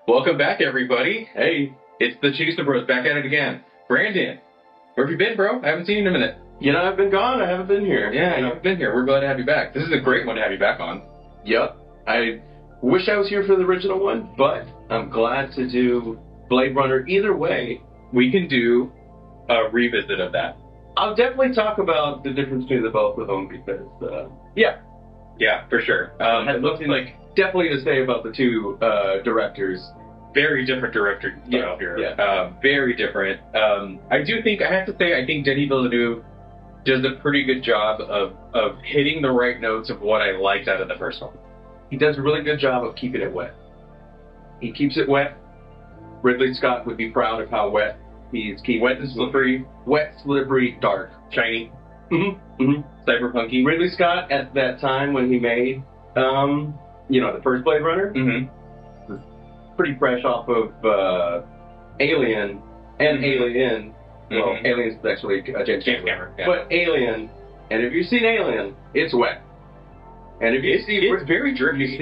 Welcome back, everybody. Hey, it's the Chaser Bros back at it again. Brandon, where have you been, bro? I haven't seen you in a minute. You know, I've been gone. I haven't been here. Yeah, you've been here. We're glad to have you back. This is a great one to have you back on. Yep. I wish I was here for the original one, but I'm glad to do Blade Runner. Either way, we can do a revisit of that. I'll definitely talk about the difference between the both of them because, yeah, for sure. It looks like definitely to say about the two directors. Very different director style here. Yeah. Very different. I have to say, I think Denis Villeneuve does a pretty good job of hitting the right notes of what I liked out of the first one. He does a really good job of keeping it wet. He keeps it wet. Ridley Scott would be proud of how wet he's keeping wet and slippery. Wet, slippery, dark. Shiny. Cyberpunky. Ridley Scott, at that time when he made, the first Blade Runner, was pretty fresh off of Alien and Alien. Well, Alien's actually James Cameron. Yeah. But Alien, and if you've seen Alien, it's wet. And if you it's very drippy. You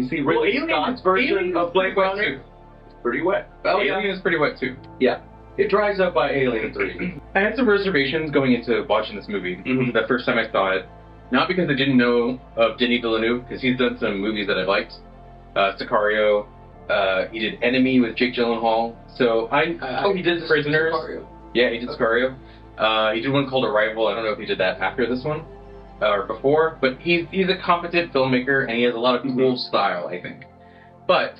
see Ridley Scott's version of Blade Runner. It's pretty wet. Alien is pretty wet too. Yeah. It dries up by Alien 3. I had some reservations going into watching this movie. The first time I saw it. Not because I didn't know of Denis Villeneuve, because he's done some movies that I liked. Sicario. He did Enemy with Jake Gyllenhaal. So he did Prisoners. Sicario. Yeah, he did Sicario. He did one called Arrival. I don't know if he did that after this one or before, but he's a competent filmmaker and he has a lot of cool style, I think. But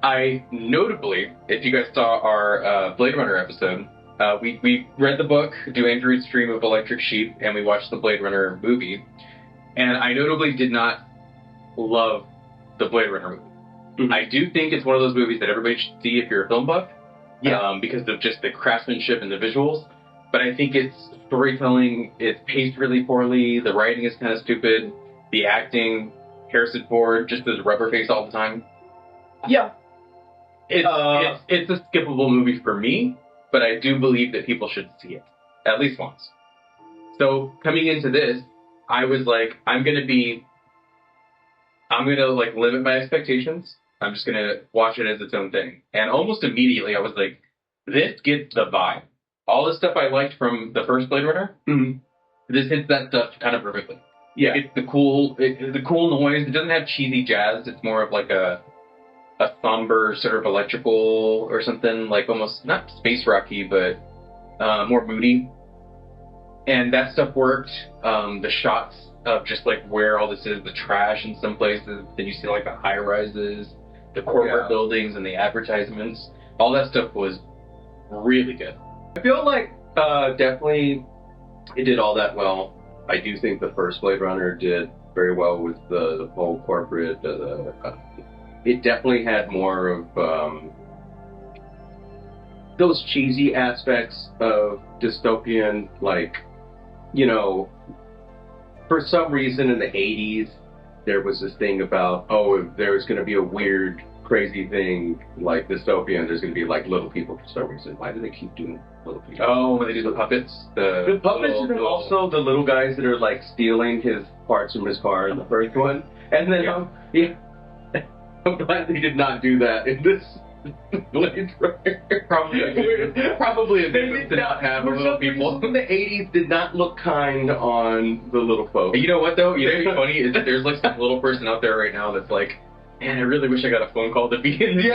I notably, if you guys saw our Blade Runner episode, we read the book, Do Androids Dream of Electric Sheep, and we watched the Blade Runner movie. And I notably did not love the Blade Runner movie. I do think it's one of those movies that everybody should see if you're a film buff, because of just the craftsmanship and the visuals. But I think it's storytelling, it's paced really poorly, the writing is kind of stupid, the acting, Harrison Ford just does rubber face all the time. Yeah. It's a skippable movie for me, but I do believe that people should see it, at least once. So coming into this, I was like, I'm gonna limit my expectations. I'm just gonna watch it as its own thing. And almost immediately I was like, this gets the vibe. All the stuff I liked from the first Blade Runner, this hits that stuff kind of perfectly. Yeah. It's the cool noise. It doesn't have cheesy jazz. It's more of like a somber sort of electrical or something, like almost not space rocky, but more moody. And that stuff worked. The shots of just like where all this is, the trash in some places, then you see like the high rises, the corporate buildings and the advertisements. All that stuff was really good. I feel like definitely it did all that well. I do think the first Blade Runner did very well with the whole corporate. It definitely had more of those cheesy aspects of dystopian, for some reason in the 80s, there was this thing about, if there's going to be a weird, crazy thing like dystopian, there's going to be like little people for some reason. Why do they keep doing little people? Oh, when they do the puppets? The puppets and also the little guys that are like stealing his parts from his car in the first one. And then, I'm glad they did not do that in this Blade Runner. Probably a good to not have little people. In the 80s did not look kind on the little folks. You know what though? You know what's funny is that there's like some little person out there right now that's like, man, I really wish I got a phone call to be in this.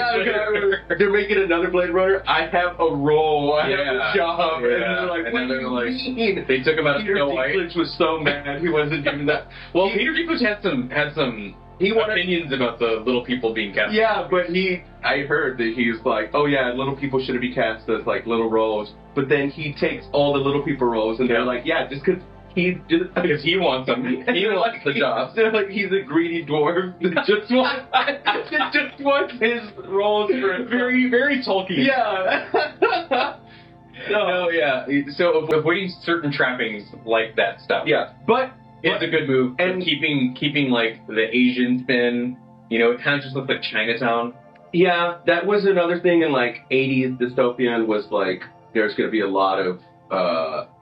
They're making another Blade Runner. I have a role. I have a job. Yeah. And they're like, they took him out of Peter Snow White. Dinklage was so mad he wasn't even that. Well, Peter Dinklage had some opinions about the little people being cast. Yeah, but I heard that he was like, little people shouldn't be cast as like little roles. But then he takes all the little people roles, and they're like, just because because he wants them. He wants the job. They're like, he's a greedy dwarf that just wants his roles for very, very Tolkien. Yeah. So avoiding certain trappings like that stuff. Yeah, but it's a good move. And keeping like the Asian spin. It kind of just looks like Chinatown. Yeah, that was another thing in like 80s dystopian was like there's going to be a lot of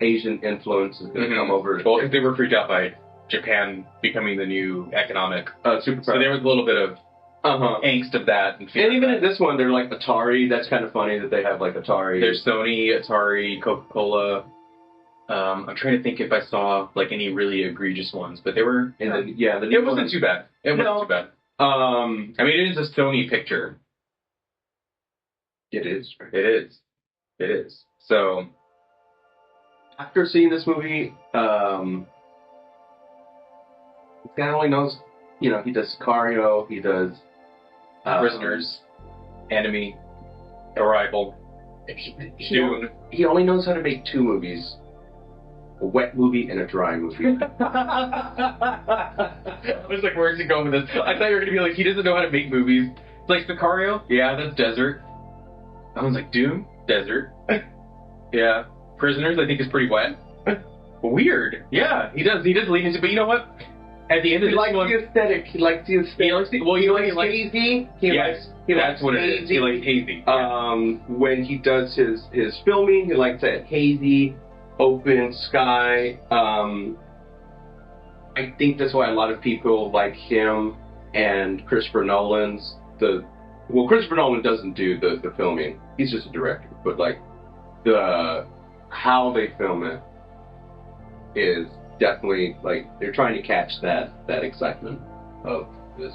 Asian influence is going to come over. Well, because they were freaked out by Japan becoming the new economic superpower. So there was a little bit of angst of that. And even in this one, they're like Atari. That's kind of funny that they have like Atari. There's Sony, Atari, Coca-Cola. I'm trying to think if I saw like any really egregious ones, but they were. And then, it wasn't too bad. It wasn't too bad. I mean, it is a Sony picture. It is. It is. It is. So, after seeing this movie, this guy only knows, he does Sicario, he does Prisoners, Enemy, Arrival, Dune. He only knows how to make 2 movies. A wet movie and a dry movie. I was like, where's he going with this? I thought you were going to be like, he doesn't know how to make movies. It's like Sicario? Yeah, that's desert. I was like, Dune? Desert. Yeah. Prisoners, I think, is pretty wet. Weird. Yeah, he does lean into, but you know what? At the end of the aesthetic. He likes the aesthetic. He likes hazy. That's what it is. He likes hazy. When he does his filming, he likes that hazy, open sky. I think that's why a lot of people like him and Christopher Nolan's Christopher Nolan doesn't do the filming. He's just a director. But like how they film it is definitely like they're trying to catch that excitement of this.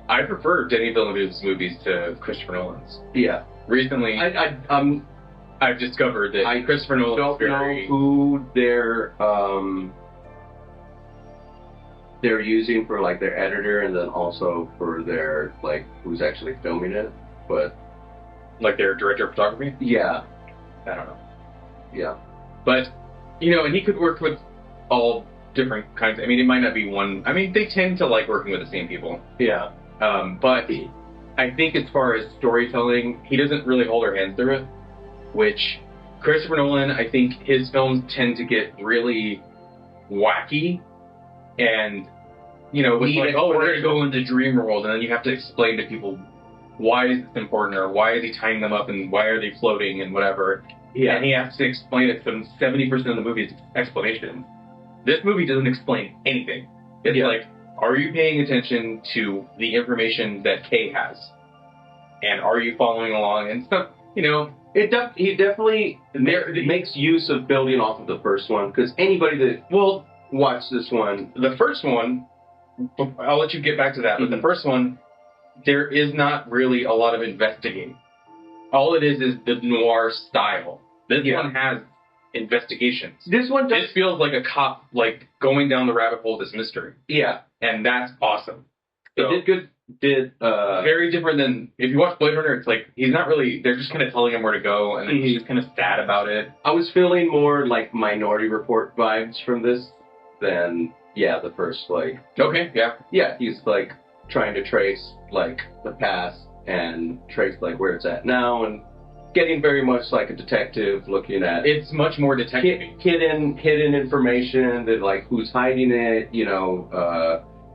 I prefer Denis Villeneuve's movies to Christopher Nolan's. Yeah. Recently, I've discovered that Christopher Nolan don't know who they're using for like their editor, and then also for their like who's actually filming it, but like their director of photography. Yeah. I don't know. Yeah. But and he could work with all different kinds. I mean, it might not be one. I mean, they tend to like working with the same people. Yeah. But I think as far as storytelling, he doesn't really hold our hands through it. Which Christopher Nolan, I think his films tend to get really wacky, and with like, oh, we're going to go into dream world, and then you have to explain to people why is this important, or why is he tying them up, and why are they floating, and whatever. Yeah. And he has to explain it. So 70% of the movie is explanation. This movie doesn't explain anything. It's like, are you paying attention to the information that Kay has, and are you following along and stuff? He definitely makes use of building off of the first one, because anybody that watched this one, the first one, I'll let you get back to that, but the first one, there is not really a lot of investigating. All it is the noir style. This one has investigations. This feels like a cop, like, going down the rabbit hole of this mystery. Yeah. And that's awesome. So, it did good. Very different than, if you watch Bladerunner, it's like, he's not really, they're just kind of telling him where to go, and then he's just kind of sad about it. I was feeling more like Minority Report vibes from this than, the first, like... Okay, yeah. Yeah, he's, like, trying to trace, like, the past and trace, like, where it's at now, and getting very much like a detective looking at... It's much more detective. Hidden information that, like, who's hiding it,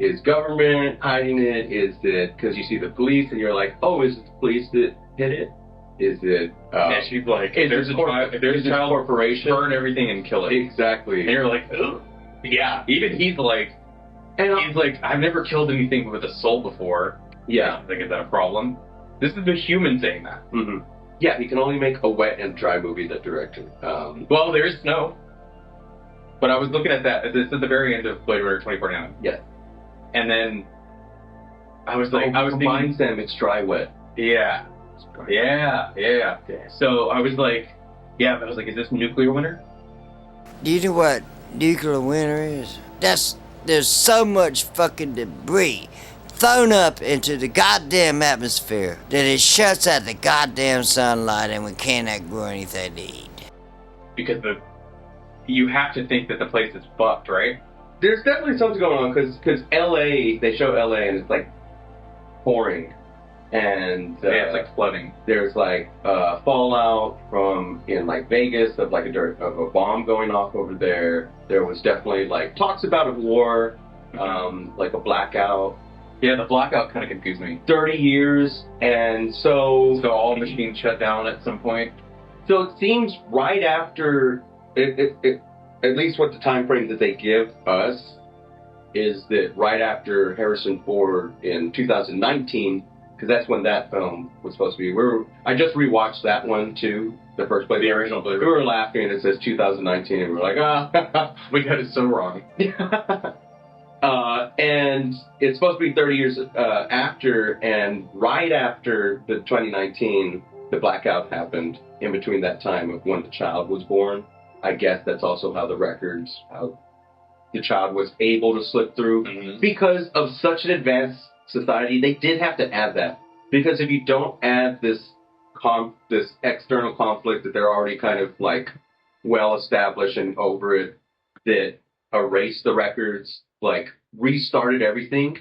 is government hiding it? Is it because you see the police and you're like, oh, is it the police that hid it? Is it... and she's like, if there's a child corporation, burn everything and kill it. Exactly. And you're like, ugh. Yeah. Even he's like, I've never killed anything with a soul before. Yeah. Like, is that a problem? This is the human saying that. Mm-hmm. Yeah, he can only make a wet and dry movie, that director. Well, there is snow. But I was looking at that. It's at the very end of Blade Runner 2049. Yeah. And then I was like, combines them, it's dry wet. Yeah. Yeah. Okay. So I was like, I was like, is this nuclear winter? Do you know what nuclear winter is? There's so much fucking debris thrown up into the goddamn atmosphere that it shuts out the goddamn sunlight and we cannot grow anything to eat. Because you have to think that the place is fucked, right? There's definitely something going on, because LA, they show LA and it's like pouring. And it's like flooding. There's like fallout from in like Vegas of like a bomb going off over there. There was definitely like talks about a war, like a blackout. Yeah, the blackout kind of confused me. 30 years, and so all machines shut down at some point. So it seems right after it at least what the time frame that they give us, is that right after Harrison Ford in 2019, because that's when that film was supposed to be. I just rewatched that one too, the first Blade. The original Blade. We were laughing and it says 2019 and we were like, we got it so wrong. And it's supposed to be 30 years after, and right after the 2019, the blackout happened in between that time of when the child was born. I guess that's also how the child was able to slip through. Mm-hmm. Because of such an advanced society, they did have to add that. Because if you don't add this external conflict that they're already kind of like well established and over it, that erased the records, like restarted everything,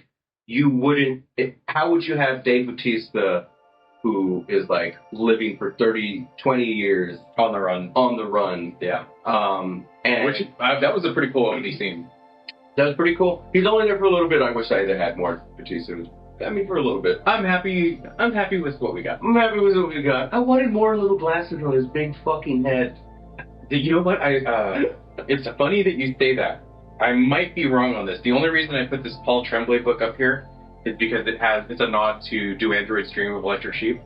how would you have Dave Bautista, who is like living for 20 years on the run? Yeah. That was a pretty cool opening scene. That was pretty cool. He's only there for a little bit. I wish I had more Bautista. I mean, for a little bit. I'm happy with what we got. I wanted more little glasses on his big fucking head. You know what? It's funny that you say that. I might be wrong on this. The only reason I put this Paul Tremblay book up here is because it's a nod to Do Androids Dream of Electric Sheep.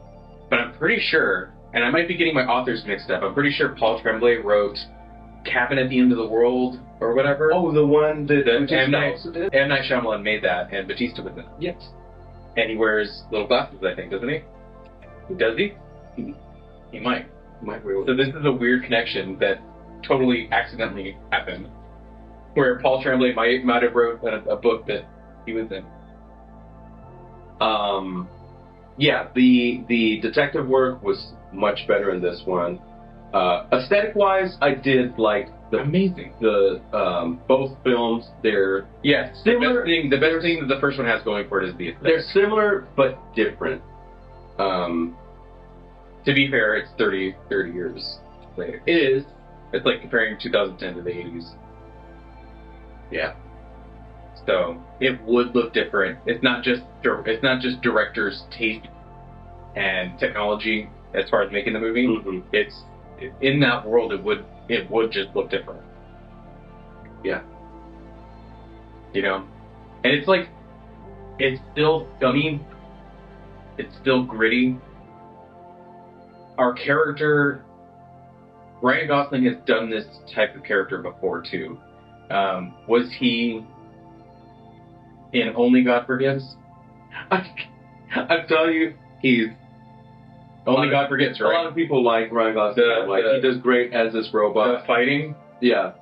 But I'm pretty sure, and I might be getting my authors mixed up, I'm pretty sure Paul Tremblay wrote Cabin at the End of the World or whatever. Oh, the one that M. Night Shyamalan made that, and Bautista was in it. Yes. And he wears little glasses, I think, doesn't he? Does he? He might. So this is a weird connection that totally accidentally happened, where Paul Tremblay might have wrote a book that he was in. Yeah, the detective work was much better in this one. Aesthetic-wise, I did like amazing. Both films, they're similar. The best thing that the first one has going for it is the aesthetic. They're similar but different. To be fair, it's 30 years later. It is. It's like comparing 2010 to the 80s. Yeah. So it would look different. It's not just director's taste and technology as far as making the movie. Mm-hmm. It's in that world. It would just look different. Yeah. You know, and it's like it's still gummy. It's still gritty. Our character, Ryan Gosling, has done this type of character before too. Was he in Only God Forgives? I'm telling you, he's Only God Forgives, right? A lot of people like Ryan Gosling. He does great as this robot. The fighting, yeah,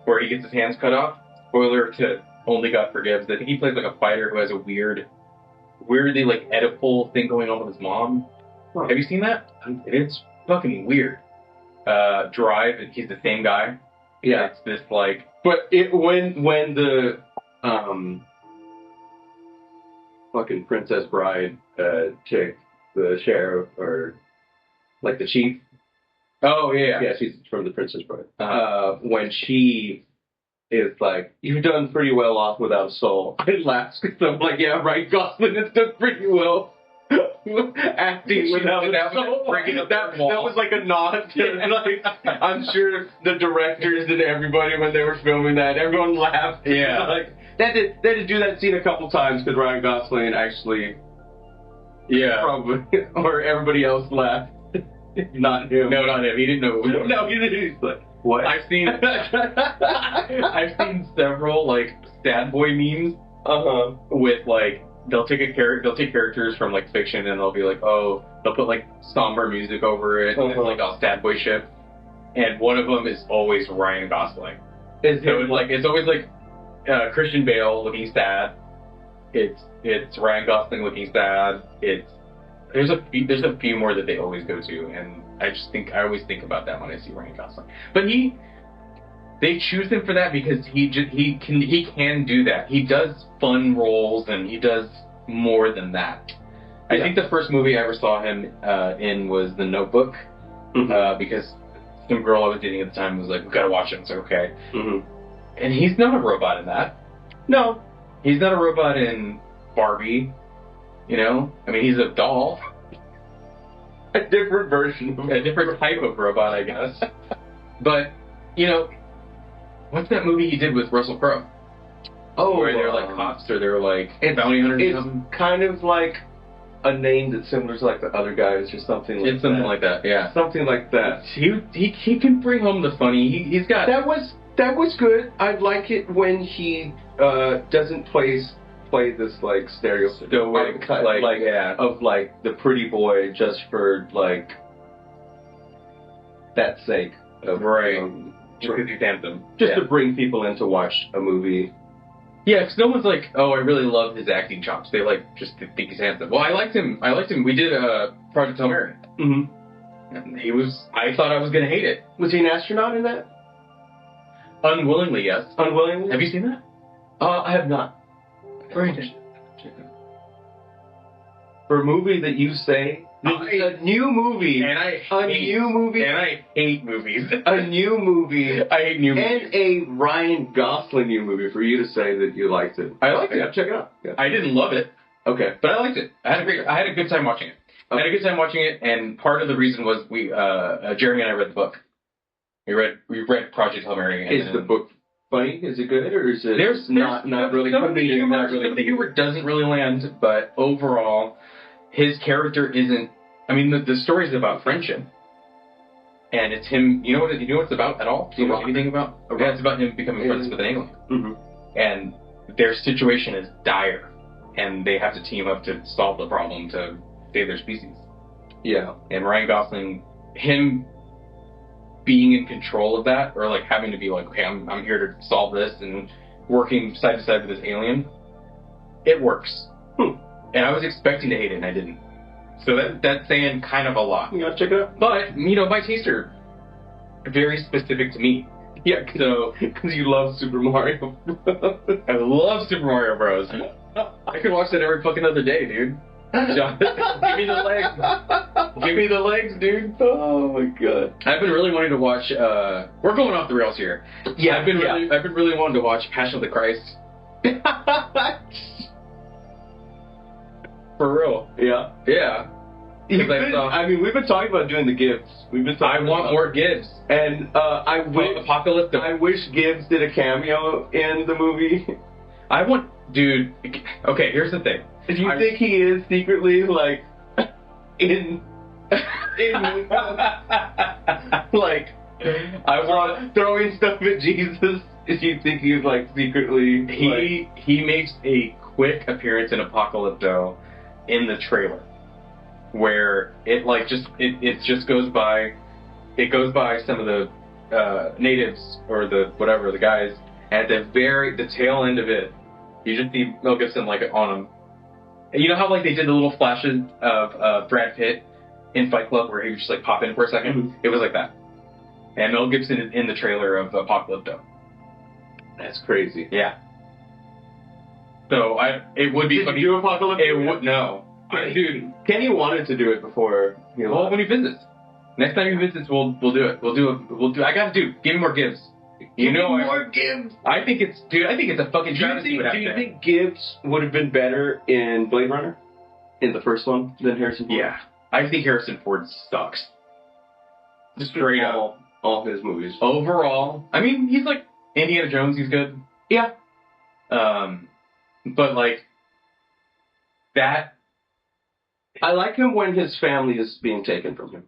where he gets his hands cut off. Spoiler to Only God Forgives. I think he plays like a fighter who has a weirdly like Oedipal thing going on with his mom. Huh. Have you seen that? It's fucking weird. Drive, he's the same guy. Yeah, it's this like. But when the fucking Princess Bride chick, the sheriff or like the chief. Oh yeah, yeah, she's from the Princess Bride. When she is like, "You've done pretty well off without a soul," I laugh because I'm like, "Yeah, right, Gosling has done pretty well." Acting without that was like a nod to like, I'm sure the directors and everybody when they were filming that, everyone laughed. Yeah, like they had to do that scene a couple times because Ryan Gosling actually, probably, or everybody else laughed. Not him. No, not him. He didn't know. No, he didn't. He's like, what? I've seen several like sad boy memes. With like. They'll take characters from like fiction and they'll be like, oh, they'll put like somber music over it and it's like all sad boy shit. And one of them is always Ryan Gosling. It's always like Christian Bale looking sad. It's Ryan Gosling looking sad. There's a few more that they always go to, and I always think about that when I see Ryan Gosling. But they choose him for that because he can do that. He does fun roles and he does more than that. I think the first movie I ever saw him in was The Notebook, because some girl I was dating at the time was like, "We gotta watch it." I was like, "Okay." And he's not a robot in that. No, he's not a robot in Barbie. You know, I mean, he's a doll. A different version, a different type of robot, I guess. But you know. What's that movie he did with Russell Crowe? where they're like cops or they're like bounty hunters or something. It's kind of like a name that's similar to like the other guys or something like that. It's something like that, yeah. Something like that. He can bring home the funny. He's got... That was good. I like it when he doesn't play this like stereotypical of like the pretty boy just for like that sake of just because he's handsome. Just to bring people in to watch a movie. Yeah, because no one's like, oh, I really love his acting chops. They like just think he's handsome. Well, I liked him. We did Project Hail Mary. Mm-hmm. And I thought I was gonna hate it. Was he an astronaut in that? Unwillingly, yes. Unwillingly? Have you seen that? I have not. Very interesting. For a movie that you say a new movie, and I hate movies. A new movie. I hate new movies. And a Ryan Gosling new movie for you to say that you liked it. I liked it. Yeah, check it out. Yeah. I didn't love it. Okay, but I liked it. I had a good time watching it. Okay. I had a good time watching it, and part of the reason was Jeremy and I read the book. We read Project Hail Mary. Is the book funny? Is it good, or is it not really some funny? Some of the humor doesn't really land, but overall, his character isn't. I mean, the story is about friendship, and it's him. You know what it's about at all? Do you know anything about? Yeah, it's about him becoming friends with an alien, and their situation is dire, and they have to team up to solve the problem to save their species. Yeah, and Ryan Gosling, him being in control of that, or like having to be like, okay, I'm here to solve this, and working side to side with this alien, it works. And I was expecting to hate it, and I didn't. So that's saying kind of a lot. You gotta check it out. But my tastes are very specific to me. Yeah, so because you love Super Mario. I love Super Mario Bros. I could watch that every fucking other day, dude. Jonathan, give me the legs. Give me the legs, dude. Oh my god. I've been really wanting to watch. We're going off the rails here. Yeah, I've been really wanting to watch Passion of the Christ. For real. Yeah. Yeah. We've been talking about doing the Gibbs. I want more Gibbs. And I wish Gibbs did a cameo in the movie. Dude. Okay, here's the thing. Do you think he is secretly like in like I want throwing stuff at Jesus? If you think he's like secretly he makes a quick appearance in Apocalypto in the trailer, where it just goes by some of the natives or the guys, and at the tail end of it, you just see Mel Gibson like on him. And you know how like they did the little flashes of Brad Pitt in Fight Club where he would just like pop in for a second? Mm-hmm. It was like that. And Mel Gibson is in the trailer of Apocalypto. That's crazy. Yeah. So it would be. Did you do Apocalypto? It would no. Dude, Kenny wanted to do it before. When he visits. Next time he visits, we'll do it. I gotta give me more Gibbs. More Gibbs. I think it's a fucking travesty. Do you think Gibbs would have been better in Blade Runner, in the first one, than Harrison Ford? Yeah, I think Harrison Ford sucks. Straight up, all his movies. Overall, I mean, he's like Indiana Jones. He's good. Yeah. But like that. I like him when his family is being taken from him.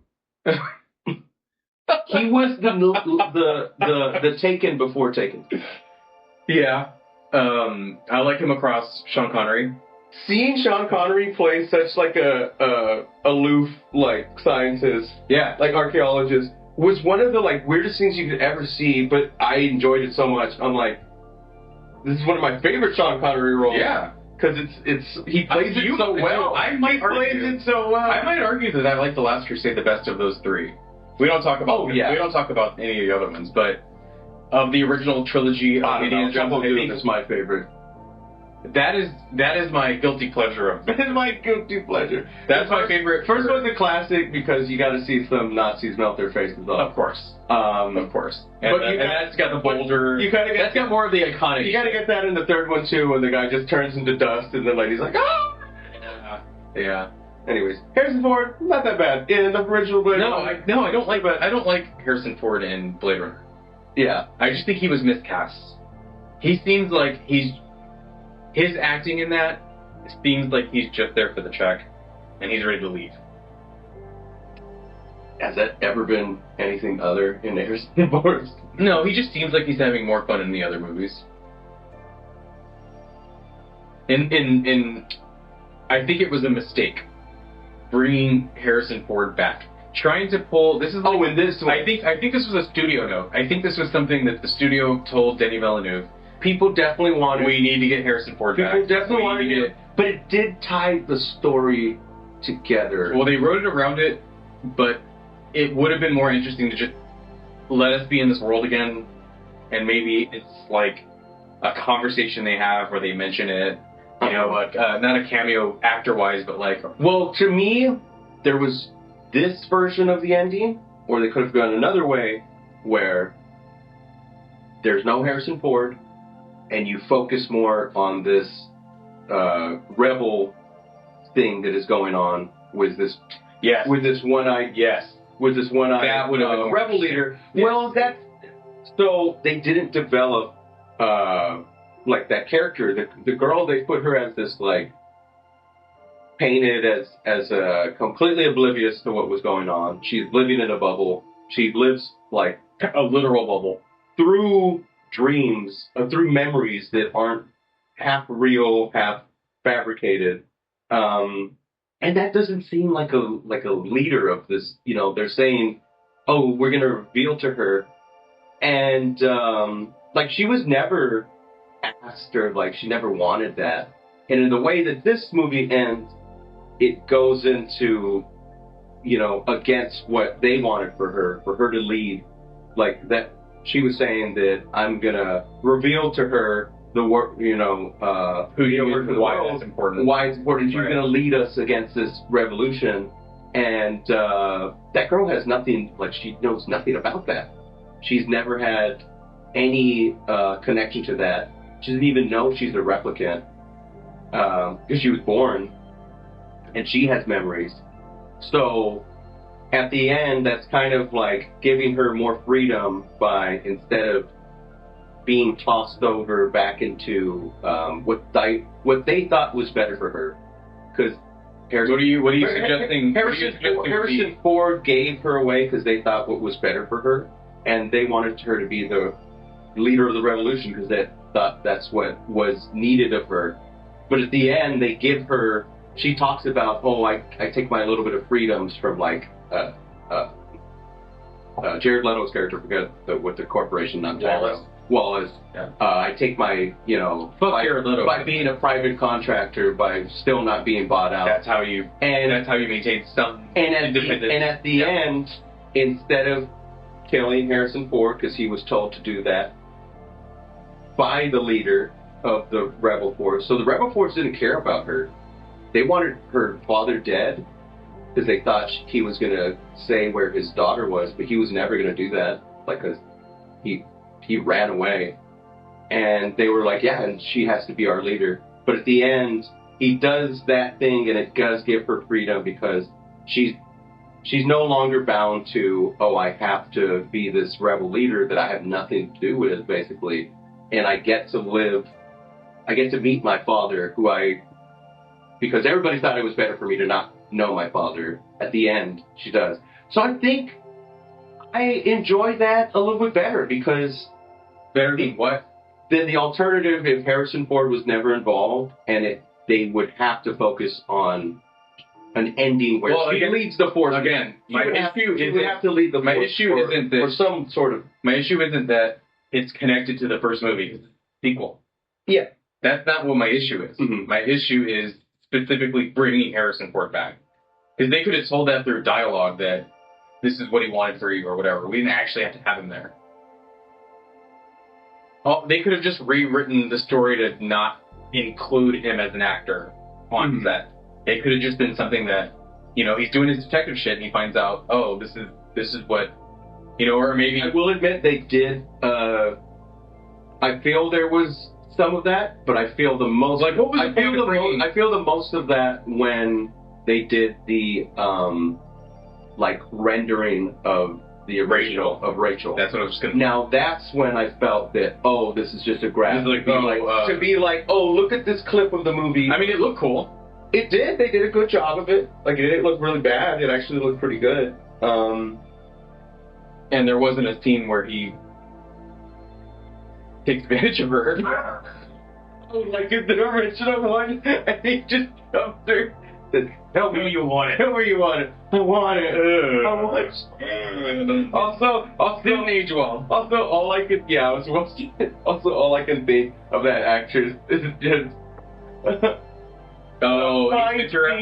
He was the Taken before Taken. Yeah. I like him across Sean Connery. Seeing Sean Connery play such like a aloof like scientist, like archaeologist, was one of the like weirdest things you could ever see. But I enjoyed it so much. I'm like, this is one of my favorite Sean Connery roles. Yeah. Because he plays it so well. I might argue that I like The Last Crusade the best of those three. We don't talk about we don't talk about any of the other ones, but of the original trilogy of Indiana Jones, I think is my favorite. That is my guilty pleasure. That is my guilty pleasure. That's my favorite. First one's a classic because you got to see some Nazis melt their faces off. Of course. And that's got the bolder. That's got more of the iconic. You got to get that in the third one too, when the guy just turns into dust and the lady's like, ah. Yeah. Anyways, Harrison Ford, not that bad in the original Blade Runner. I don't like Harrison Ford in Blade Runner. Yeah, I just think he was miscast. He seems like he's his acting in that seems like he's just there for the check, and he's ready to leave. Has that ever been anything other in Harrison Ford? No, he just seems like he's having more fun in the other movies. I think it was a mistake bringing Harrison Ford back. Trying to pull this is like, in this one. I think this was a studio note. I think this was something that the studio told Denis Villeneuve. People definitely wanted. We need to get Harrison Ford back. People definitely wanted to get it, but it did tie the story together. Well, they wrote it around it, but it would have been more interesting to just let us be in this world again, and maybe it's like a conversation they have where they mention it. You know, like not a cameo actor-wise, but like. Well, to me, there was this version of the ending, or they could have gone another way, where there's no Harrison Ford, and you focus more on this rebel thing that is going on with this. Yes. With this one-eyed. Yes. With this one-eyed that would have been rebel leader. Yes. Well, that's so they didn't develop like that character. The girl, they put her as this like painted as completely oblivious to what was going on. She's living in a bubble. She lives like a literal bubble through dreams, through memories that aren't half real, half fabricated. And that doesn't seem like a leader of this. You know, they're saying, "Oh, we're gonna reveal to her," and like she was never asked, or like she never wanted that. And in the way that this movie ends, it goes into, you know, against what they wanted for her to lead. Like that, she was saying that I'm gonna reveal to her the work, you know, who you are for the why world, it's important. why it's important. You're Right. gonna lead us against this revolution, and that girl has nothing. Like she knows nothing about that. She's never had any connection to that. She doesn't even know she's a replicant because she was born, and she has memories. So at the end, that's kind of like giving her more freedom by, instead of being tossed over back into what they thought was better for her. Because what are you suggesting? Harrison Ford gave her away because they thought what was better for her, and they wanted her to be the leader of the revolution because they thought that's what was needed of her. But at the end, they give her. She talks about, oh, I take my little bit of freedoms from like Jared Leto's character. Forget what the corporation, not Wallace. Yeah. I take my, you know, by being a private contractor, by still not being bought out. That's how you maintain some independence. And at the end, instead of killing Harrison Ford because he was told to do that by the leader of the rebel force, so the rebel force didn't care about her. They wanted her father dead because they thought he was going to say where his daughter was, but he was never going to do that, like, because he ran away. And they were like, yeah, and she has to be our leader. But at the end, he does that thing, and it does give her freedom because she's no longer bound to, oh, I have to be this rebel leader that I have nothing to do with, basically. And I get to meet my father, because everybody thought it was better for me to not know my father. At the end, she does. So I think I enjoy that a little bit better because... Better than what? Than the alternative if Harrison Ford was never involved, and they would have to focus on an ending where she leads the force. Again, my issue isn't that... Or some sort of... My issue isn't that it's connected to the first movie. It's a sequel. Yeah. That's not what my issue is. Mm-hmm. My issue is specifically bringing Harrison Ford back. Because they could have told that through dialogue that this is what he wanted for you or whatever. We didn't actually have to have him there. Oh, they could have just rewritten the story to not include him as an actor on set. It could have just been something that, you know, he's doing his detective shit and he finds out, oh, this is what, you know, or maybe... I will admit they did, I feel there was some of that, but I feel the most... Like, what was I feel the most of that when they did the, like, rendering of the original of Rachel. That's what I was just gonna. Now that's when I felt that, oh, this is just a grab. Like, to be like, oh, look at this clip of the movie. I mean, it looked cool. It did. They did a good job of it. Like, it didn't look really bad. It actually looked pretty good. And there wasn't a scene where he takes advantage of her. Oh, like in the original one, and he just jumped her. Tell me you want it. Tell me you want it. I want it. I want it. Also, Didn't age well. Also, all I could, I was watching it. Also, all I can think of that actress is just. Oh, My Ventura.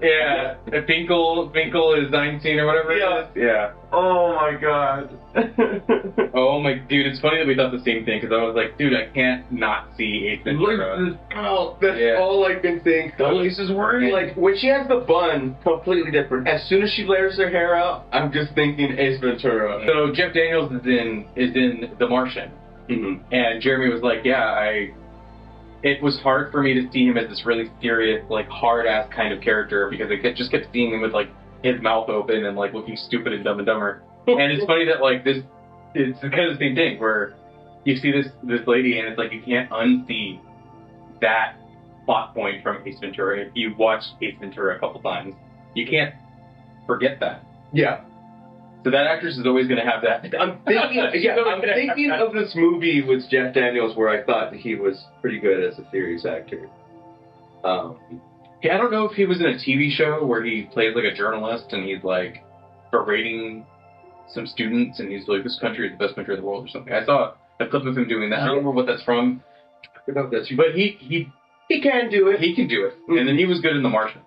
Yeah, Finkel is 19 or whatever it is. Yeah. Oh my god. Oh my dude, it's funny that we thought the same thing because I was like, dude, I can't not see Ace Ventura. That's all I can think. This is worrying. Like when she has the bun, completely different. As soon as she layers her hair out, I'm just thinking Ace Ventura. So Jeff Daniels is in The Martian, and Jeremy was like, it was hard for me to see him as this really serious, like hard-ass kind of character because I just kept seeing him with like his mouth open and like looking stupid and Dumb and Dumber. And it's funny that like it's kind of the same thing where you see this lady and it's like you can't unsee that plot point from Ace Ventura. If you watch Ace Ventura a couple times, you can't forget that. Yeah. So that actress is always going to have that. I'm thinking of this movie with Jeff Daniels where I thought that he was pretty good as a serious actor. I don't know if he was in a TV show where he plays like a journalist and he's like berating some students and he's like, this country is the best country in the world or something. I saw a clip of him doing that. I don't remember what that's from. But he can do it. He can do it. Mm-hmm. And then he was good in The Martian.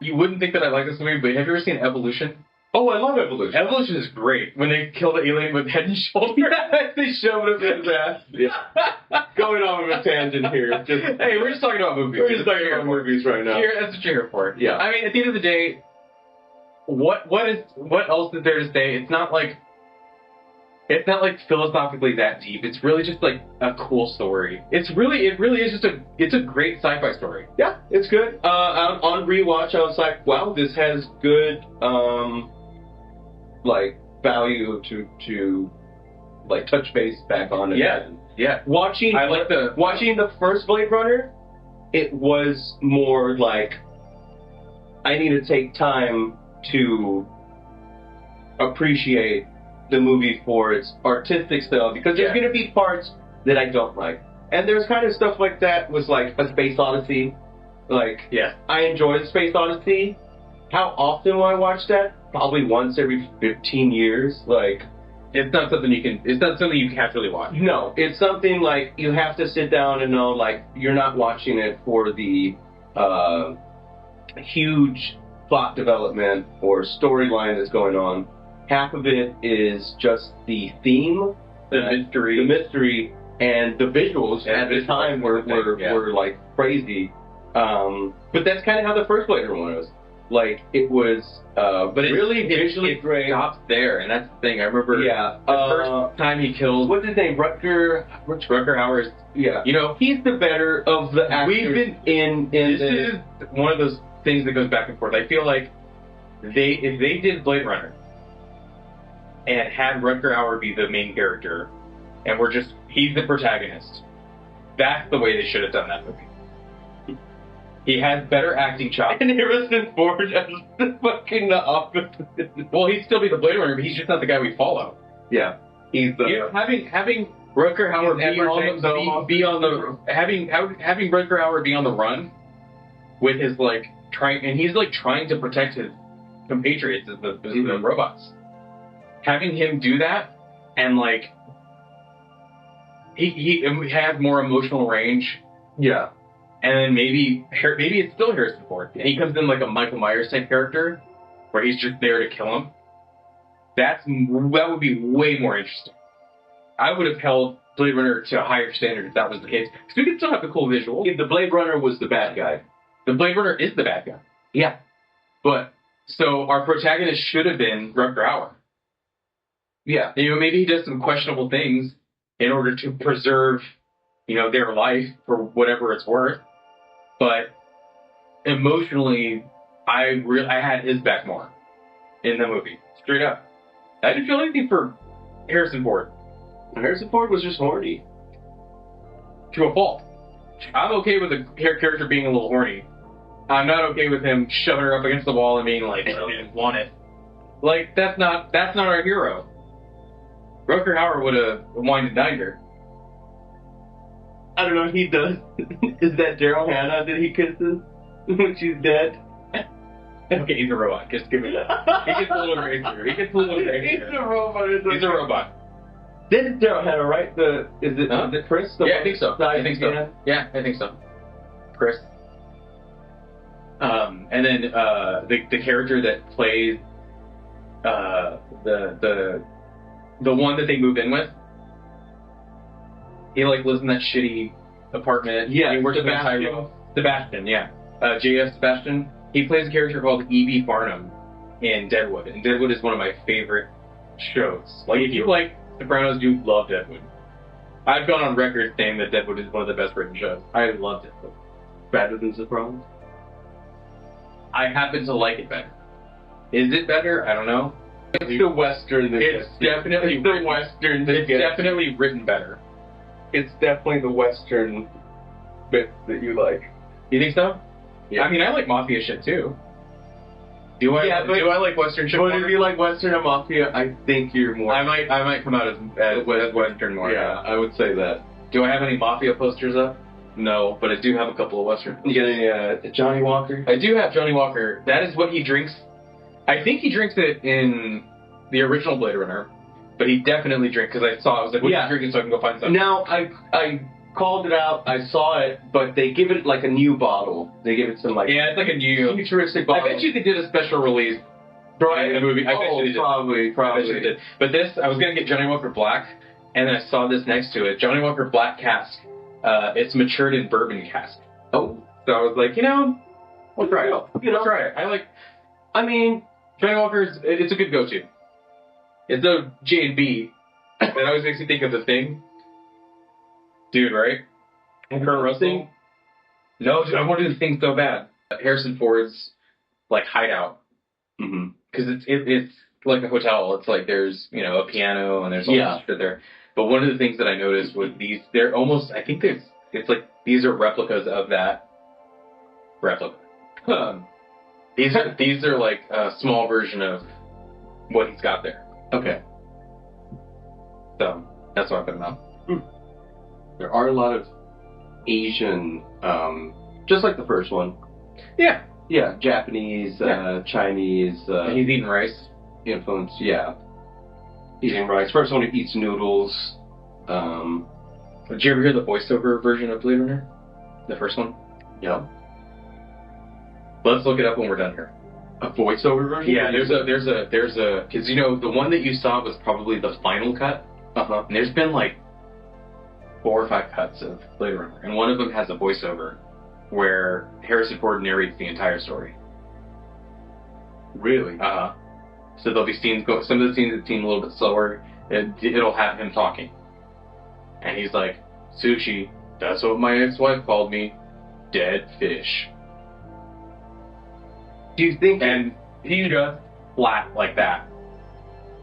You wouldn't think that I like this movie, but have you ever seen Evolution? Oh, I love Evolution. Evolution is great. When they kill the alien with head and shoulders, they shove it up in his ass. Yeah. Going off of a tangent here. Hey, we're just talking about movies. We're just talking about movies right now. That's what you're here for. Yeah. I mean, at the end of the day, what else is there to say? It's not like philosophically that deep. It's really just like a cool story. It really is just it's a great sci-fi story. Yeah, it's good. On rewatch, I was like, wow, this has good like value to like touch base back on it. Yeah. Watching the first Blade Runner, it was more like I need to take time to appreciate the movie for its artistic style because there's going to be parts that I don't like. And there's kind of stuff like that was like a Space Odyssey. Like, I enjoy the Space Odyssey. How often will I watch that? Probably once every 15 years. Like, it's not something you casually watch. No, it's something like you have to sit down and know, like, you're not watching it for the huge plot development or storyline that's going on. Half of it is just the theme, the mystery, and the visuals at the time were like crazy. But that's kind of how the first Blade Runner was. Like it was, but really visually great. It stops there, and that's the thing. I remember the first time he killed what's his name, Rutger Hauer. Yeah, you know, he's the better of the actors. We've been in this is one of those things that goes back and forth. I feel like if they did Blade Runner and had Rutger Hauer be the main character, and he's the protagonist, that's the way they should have done that movie. He has better acting chops. And Harrison Ford as the fucking opposite. Well, he'd still be the Blade Runner, but he's just not the guy we follow. Yeah. He's the... having Rutger Hauer having Rutger Hauer be on the run with his, like, trying to protect his compatriots as the robots. Having him do that, and, like, he has more emotional range. Yeah. And then maybe it's still Harrison Ford. And he comes in like a Michael Myers type character, where he's just there to kill him. That would be way more interesting. I would have held Blade Runner to a higher standard if that was the case. Because we could still have the cool visual. If the Blade Runner was the bad guy. The Blade Runner is the bad guy. Yeah. But, so our protagonist should have been Rutger Hauer. Yeah. You know, maybe he does some questionable things in order to preserve, you know, their life for whatever it's worth. But emotionally, I had his back more in the movie. Straight up. I didn't feel anything for Harrison Ford. Harrison Ford was just horny. To a fault. I'm okay with the character being a little horny. I'm not okay with him shoving her up against the wall and being like, I didn't want it. Like, that's not our hero. Rutger Hauer would have wined and dined her. I don't know, he does. Is that Daryl Hannah that he kisses when she's dead? Okay, he's a robot. Just give me that. He gets a little crazier. He's a robot. He's a robot. This is Daryl Hannah, right? Is it Chris? Yeah, I think so. I think so. Yeah, I think so. Chris. And then the character that plays the one that they move in with, he like lives in that shitty apartment. Yeah, he works Sebastian, yeah. J.F. Sebastian. He plays a character called E.B. Farnham in Deadwood, and Deadwood is one of my favorite shows. Like, if you like Sopranos, you love Deadwood. I've gone on record saying that Deadwood is one of the best written shows. I loved it. Better than Sopranos? I happen to like it better. Is it better? I don't know. It's the Western that It's definitely the Western that It's definitely written better. It's definitely the Western bit that you like. You think so? Yeah. I mean, I like Mafia shit too. Do I like Western shit But more? if you like Western and Mafia, I think you're more... I might come out as Western more. Yeah, I would say that. Do I have any Mafia posters up? No, but I do have a couple of Western. You got any Johnny Walker? I do have Johnny Walker. That is what he drinks. I think he drinks it in the original Blade Runner, but he definitely drinks, because I was like, what are you drinking so I can go find something? Now, I called it out, I saw it, but they give it like a new bottle. They give it some like... Yeah, it's like a new... futuristic bottle. I bet you they did a special release. Right? The movie. I bet you they did. Probably. I bet you they did. But this, I was going to get Johnny Walker Black, and then I saw this next to it. Johnny Walker Black cask. It's matured in bourbon cask. Oh. So I was like, we'll try it. We'll try it. I mean, Johnny Walker's, it's a good go-to. It's a J&B. That always makes me think of The Thing. Dude, right? And Kurt Russell. No, dude, I want to do The Thing so bad. Harrison Ford's, like, hideout. Mm-hmm. Because it's like a hotel. It's like there's, a piano and there's all this shit there. But one of the things that I noticed was they're almost, I think it's like, these are replicas of that replica. These are like a small version of what he's got there. Okay. So, that's why I put them out. There are a lot of Asian, just like the first one. Yeah. Yeah, Japanese, Chinese... and he's eating rice. Influence, yeah. Eating rice. First one who eats noodles. Did you ever hear the voiceover version of Bladerunner? The first one? Yeah. Let's look it up when we're done here. A voiceover version? Yeah, there's a, because the one that you saw was probably the final cut. Uh-huh. And there's been like 4 or 5 cuts of Bladerunner, and one of them has a voiceover where Harrison Ford narrates the entire story. Really? Uh-huh. So there'll be scenes, some of the scenes that seem a little bit slower, it'll have him talking. And he's like, sushi, that's what my ex-wife called me, dead fish. Do you think... And he's just flat like that.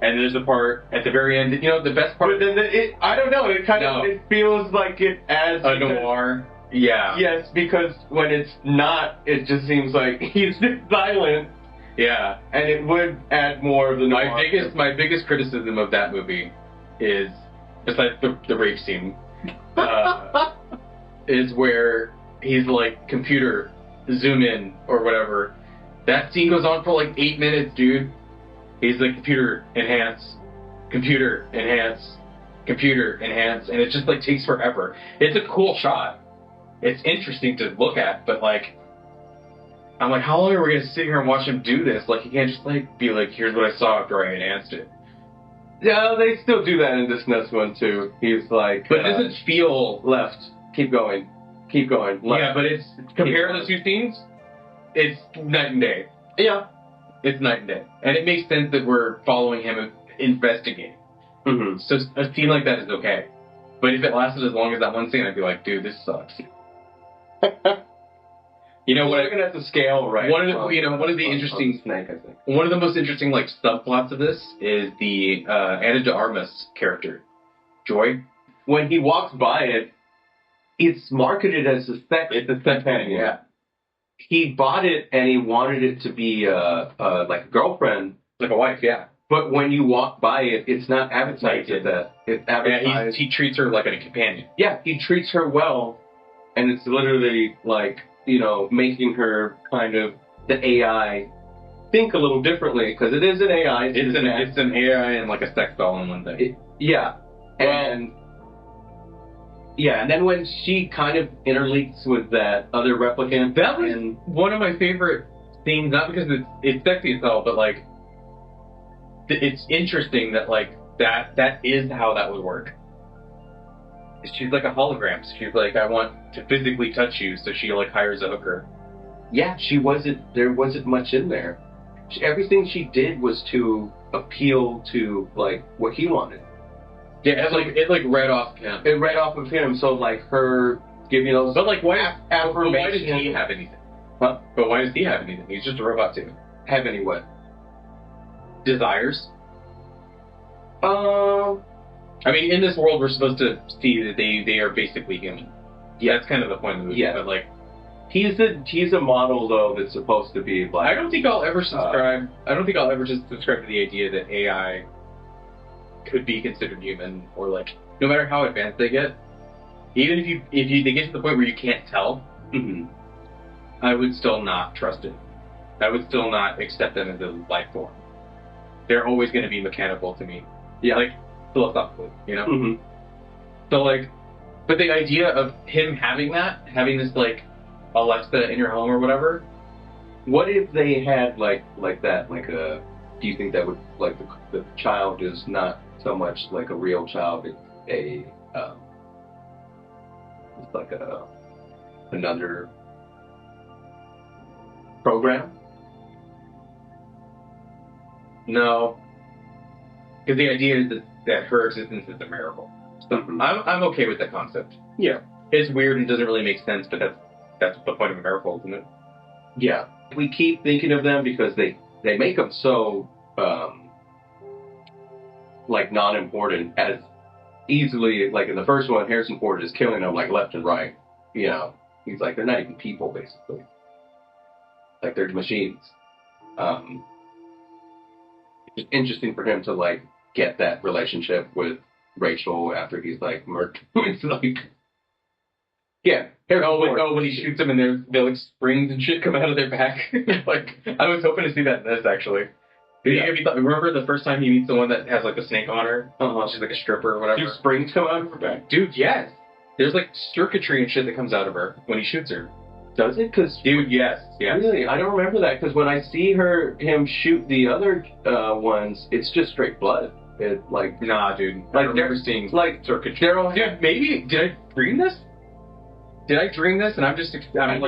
And there's a part at the very end, the best part... But then I don't know, it kind of it feels like it adds... A noir. Yeah. Yes, because when it's not, it just seems like he's silent. Yeah. And it would add more of the noir. My biggest criticism of that movie is, besides the rape scene, is where he's like, computer, zoom in, or whatever. That scene goes on for like 8 minutes, dude. He's like, computer, enhance, computer, enhance, computer, enhance, and it just like takes forever. It's a cool shot. It's interesting to look at, but like, I'm like, how long are we going to sit here and watch him do this? Like, he can't just like be like, here's what I saw after I enhanced it. Yeah, they still do that in this next one too. He's like, but it doesn't feel left. Keep going. Keep going. Left. Yeah, but it's compare the 2 scenes. It's night and day. Yeah, it's night and day, and it makes sense that we're following him investigating. Mm-hmm. So a scene like that is okay, but if it lasted as long as that one scene, I'd be like, dude, this sucks. You know what? Looking at the scale, right? One of the interesting Snake, I think. One of the most interesting like subplots of this is the Anna de Armas character, Joy. When he walks by it, it's marketed as a sex. It's a sex companion. Yeah. He bought it and he wanted it to be like a girlfriend, Like a wife, yeah. But when you walk by it, it's not advertised as that. It's advertised. He treats her like a companion. Yeah, he treats her well, and it's literally like, making her kind of the AI think a little differently, because it is an AI. It's an AI and like a sex doll in one thing. And then when she kind of interleaks with that other replicant, that was one of my favorite scenes, not because it's sexy as hell, but like it's interesting that like that is how that would work. She's like a hologram. So she's like, I want to physically touch you, so she like hires a hooker. Yeah, there wasn't much in there. Everything she did was to appeal to like what he wanted. Yeah, it read off him. It read off of him, so like her giving those. But like, why does he affirmation. have anything? Huh? But why does he have anything? He's just a robot too. Have any what? Desires? I mean, in this world, we're supposed to see that they are basically human. Yeah, that's kind of the point of the movie. Yeah. But like, he's a model though that's supposed to be like. I don't think I'll ever subscribe. I don't think I'll ever just subscribe to the idea that AI could be considered human, or like, no matter how advanced they get, even if they get to the point where you can't tell, I would still not trust it. I would still not accept them as a life form. They're always going to be mechanical to me. Yeah. Like, philosophically, So, like, but the idea of him having this, like, Alexa in your home or whatever. What if they had, like that, like do you think that would, like, the child is not so much like a real child, it's like another program? No. Because the idea is that her existence is a miracle. So I'm okay with that concept. Yeah. It's weird and doesn't really make sense, but that's the point of a miracle, isn't it? Yeah. We keep thinking of them because they make them so, like, non-important, as easily, like in the first one, Harrison Ford is killing them, like, left and right. He's like, they're not even people, basically. Like, they're machines. It's interesting for him to, like, get that relationship with Rachel after he's, like, murdered. It's like... Yeah. When he shoots them and they're like springs and shit come out of their back. Like, I was hoping to see that in this, actually. Remember the first time he meets the one that has like a snake on her? She's like a stripper or whatever. Do springs come out of her back? Dude, yes. There's like circuitry and shit that comes out of her when he shoots her. Does it? Dude, yes. Really? I don't remember that, because when I see him shoot the other ones, it's just straight blood. It, like... Nah, dude. I've never seen like circuitry. Dude, maybe... Did I dream this? And I'm just... my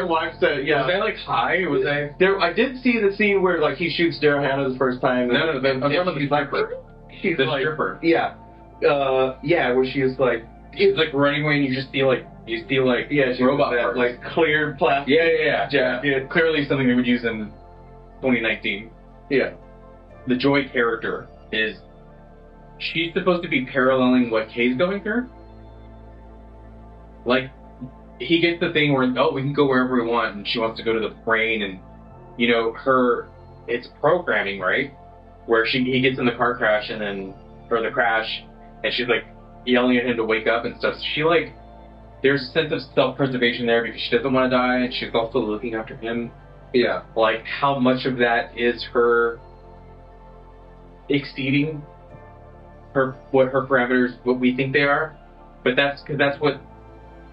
wife said, yeah. Was I like high? Was I... I did see the scene where like he shoots Daryl Hannah the first time. No, I'm talking about the stripper. She's the like, stripper. Yeah. Where she is like... She's like running away and you just see like... she's robot that, parts. like clear plastic. Yeah. Clearly something they would use in 2019. Yeah. The Joy character is... She's supposed to be paralleling what Kay's going through. Like... He gets the thing where, we can go wherever we want, and she wants to go to the brain, and, it's programming, right? Where he gets in the car crash, or the crash, and she's, like, yelling at him to wake up and stuff. So she, like, there's a sense of self-preservation there because she doesn't want to die, and she's also looking after him. Yeah. Like, how much of that is her exceeding what her parameters, what we think they are? But that's what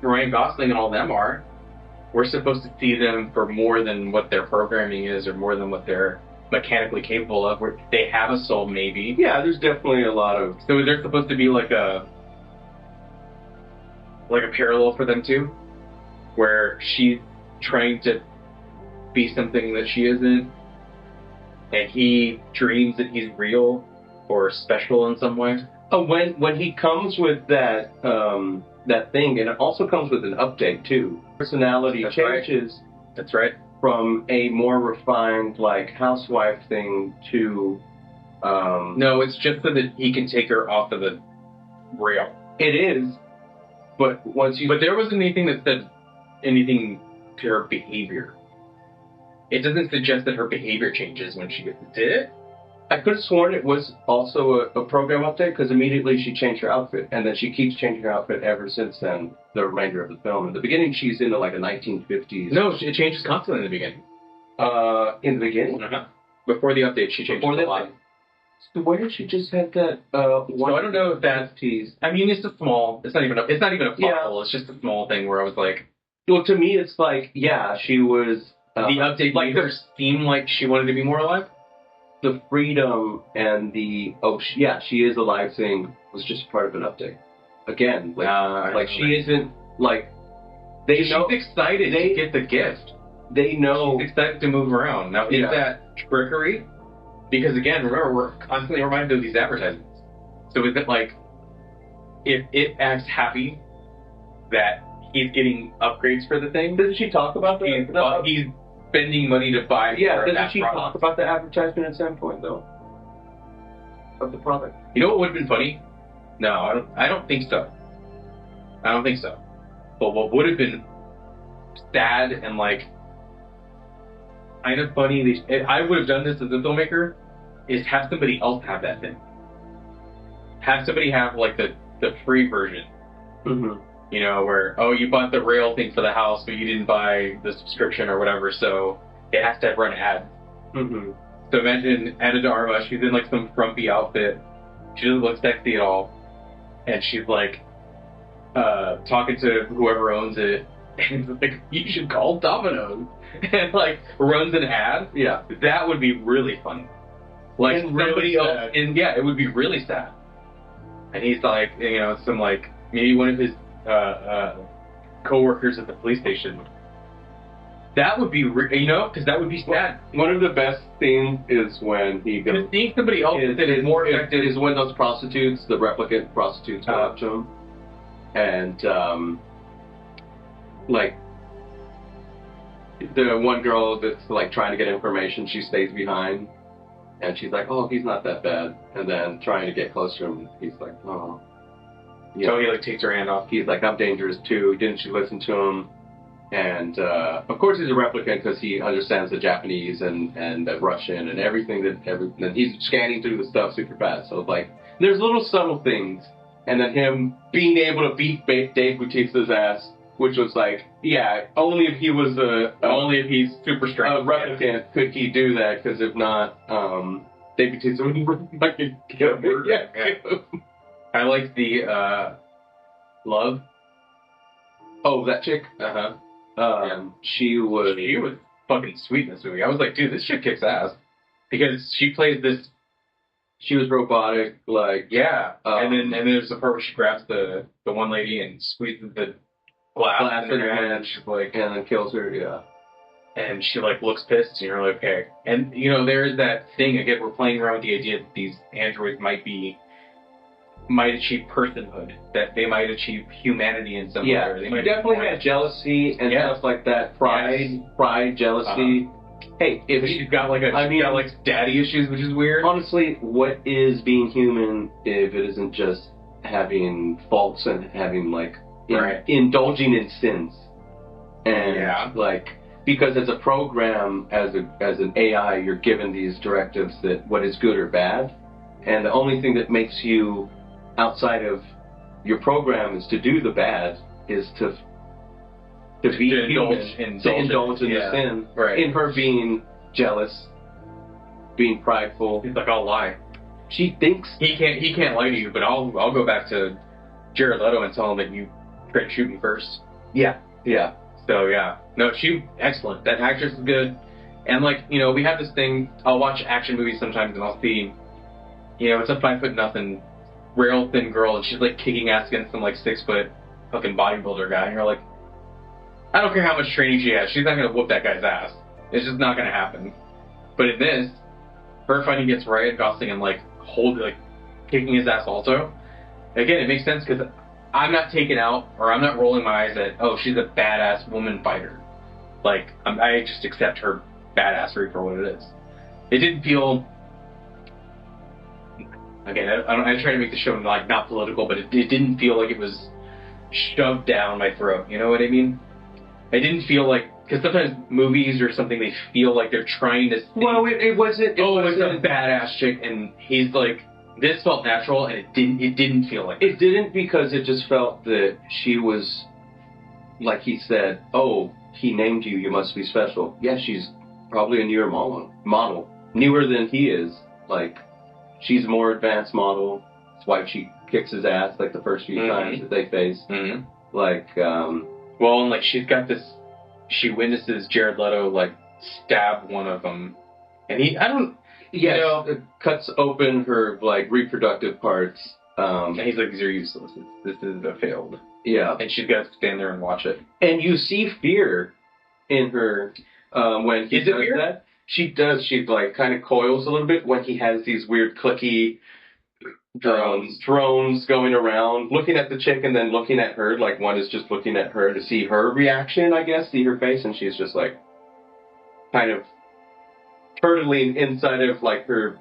Ryan Gosling and all them are. We're supposed to see them for more than what their programming is, or more than what they're mechanically capable of. Where they have a soul, maybe. Yeah, there's definitely a lot of... So they're supposed to be like a parallel for them too, where she's trying to be something that she isn't, and he dreams that he's real or special in some way. Oh, when he comes with that thing, and it also comes with an update too. Personality changes. Right. That's right. From a more refined, like, housewife thing to... No, it's just so that he can take her off of the rail. It is, but once you... But there wasn't anything that said anything to her behavior. It doesn't suggest that her behavior changes when she gets... Did it? I could have sworn it was also a program update, because immediately she changed her outfit, and then she keeps changing her outfit ever since then, the remainder of the film. In the beginning, she's into, like, a 1950s... No, it changes constantly in the beginning. In the beginning? Uh-huh. Before the update, she changes a lot. So where did she just have that, So I don't know if that's... tease? I mean, it's just small. It's not even a plot hole. It's just a small thing where I was like... Well, to me, it's like, yeah, she was... the update made her seem like she wanted to be more alive? The freedom and the... she is alive thing was just part of an update. Again, like she isn't, like... She's excited to get the gift. They know... She's excited to move around. Now, is that trickery? Because, again, remember, we're constantly reminded of these advertisements. So is it like... If it acts happy that he's getting upgrades for the thing... Doesn't she talk about that? He's spending money to buy... Yeah, doesn't she talk about the advertisement at some point, though? Of the product? You know what would have been funny? No, I don't think so. I don't think so. But what would have been sad and, like, kind of funny, I would have done this as a filmmaker, is have somebody else have that thing. Have somebody have, like, the free version. Mm-hmm. You know, where, you bought the rail thing for the house, but you didn't buy the subscription or whatever, so it has to run ads. Mm-hmm. So imagine Anna de Armas, she's in, like, some frumpy outfit. She doesn't look sexy at all. And she's, like, talking to whoever owns it. And it's like, you should call Domino's. And, like, runs an ad. Yeah. That would be really funny. Like, and somebody really else. sad. And, yeah, it would be really sad. And he's, like, you know, some, like, maybe one of his co-workers at the police station. That would be, because that would be sad. One of the best things is when he goes... Because seeing somebody else that is more effective... is when those prostitutes, the replicant prostitutes, go up to him. And, like, the one girl that's, like, trying to get information, she stays behind. And she's like, oh, he's not that bad. And then trying to get closer to him, he's like, oh... So he, like, takes her hand off. He's like, I'm dangerous too. Didn't you listen to him? And, of course he's a replicant because he understands the Japanese and the Russian and everything and he's scanning through the stuff super fast. So, like, there's little subtle things. And then him being able to beat Dave Bautista's ass, which was like, yeah, only if he was only if he's super strong. A replicant could he do that, because if not, Dave Bautista would fucking kill him. Yeah. I like the, Love. Oh, that chick? Uh-huh. She was fucking sweet in this movie. I was like, dude, this chick kicks ass. Because she plays this... She was robotic, like... Yeah. And then there's the part where she grabs the one lady and squeezes the glass in her hand. And she's like... And then kills her, yeah. And she, like, looks pissed, and you're like, okay. And, you know, there is that thing, again, we're playing around with the idea that these androids might achieve personhood, that they might achieve humanity in some way. Yeah, They might definitely have jealousy and stuff like that. Pride, jealousy. Hey, if she's got like daddy issues, which is weird. Honestly, what is being human if it isn't just having faults and having indulging in sins? And like, because as a program, as an AI, you're given these directives that what is good or bad, and the only thing that makes you outside of your program is to do the bad, is to indulge in the sin. Right. In her being jealous, being prideful. He's like, I'll lie. She thinks he can't lie to you, but I'll go back to Jared Leto and tell him that you tried to shoot me first. Yeah. So yeah, no, she excellent. That actress is good, and like, you know, we have this thing. I'll watch action movies sometimes, and I'll see, you know, it's a 5'0" rail thin girl, and she's like kicking ass against some like 6 foot fucking bodybuilder guy, and you're like, I don't care how much training she has, she's not gonna whoop that guy's ass. It's just not gonna happen. But in this, her fighting against Ryan Gosling and like kicking his ass also. Again, it makes sense because I'm not taken out, or I'm not rolling my eyes at, oh, she's a badass woman fighter. Like, I just accept her badassery for what it is. It didn't feel... Again, I try to make the show like not political, but it didn't feel like it was shoved down my throat. You know what I mean? I didn't feel like... Because sometimes movies or something, they feel like they're trying to... Well, it wasn't... It's a badass chick, and he's like... This felt natural, and it didn't feel like... It didn't, because it just felt that she was... Like he said, oh, he named you, you must be special. Yeah, she's probably a newer model. Newer than he is. Like, she's a more advanced model. That's why she kicks his ass, like, the first few times that they face. Mm-hmm. Like, Well, and, like, she's got this... She witnesses Jared Leto, like, stab one of them. And he... I don't... Yeah, you know, it cuts open her, like, reproductive parts. And he's like, these are useless. This is a failed. Yeah. And she's got to stand there and watch it. And you see fear in her when he does that. She does. She, like, kind of coils a little bit when he has these weird clicky drones going around, looking at the chick and then looking at her. Like, one is just looking at her to see her reaction, I guess, see her face, and she's just, like, kind of turtling inside of, like, her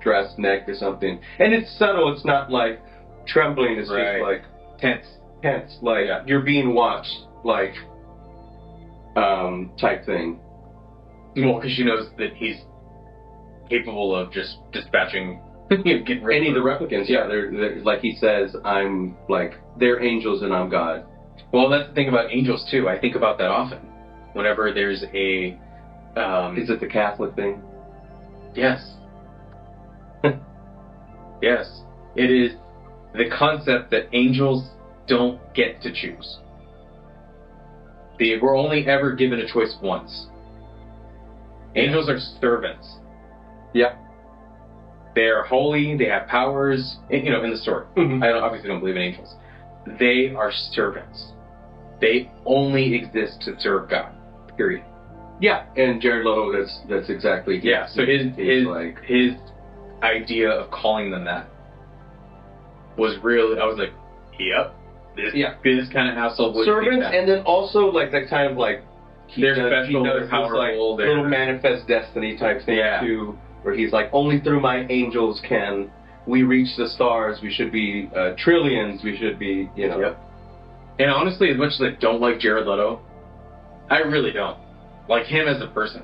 dress neck or something. And it's subtle. It's not, like, trembling. It's just, like... Tense. Like, you're being watched, like, type thing. Well, because she knows that he's capable of just dispatching... getting rid Any of the replicants, they're, like he says, I'm, like, they're angels and I'm God. Well, that's the thing about angels, too. I think about that often. Whenever there's a... is it the Catholic thing? Yes. Yes. It is the concept that angels don't get to choose. They were only ever given a choice once. Angels are servants. Yeah. They are holy, they have powers, in the story. Mm-hmm. I obviously don't believe in angels. They are servants. They only exist to serve God. Period. Yeah, and Jared Leto, that's exactly... Yeah, so his idea of calling them that was really... I was like, yep. This kind of household would servants, and then also, like, that kind of, like... They're special, they're powerful. Like, little manifest destiny type thing, too, where he's like, only through my angels can we reach the stars, we should be trillions, we should be, Yep. And honestly, as much as I don't like Jared Leto, I really don't. Like him as a person.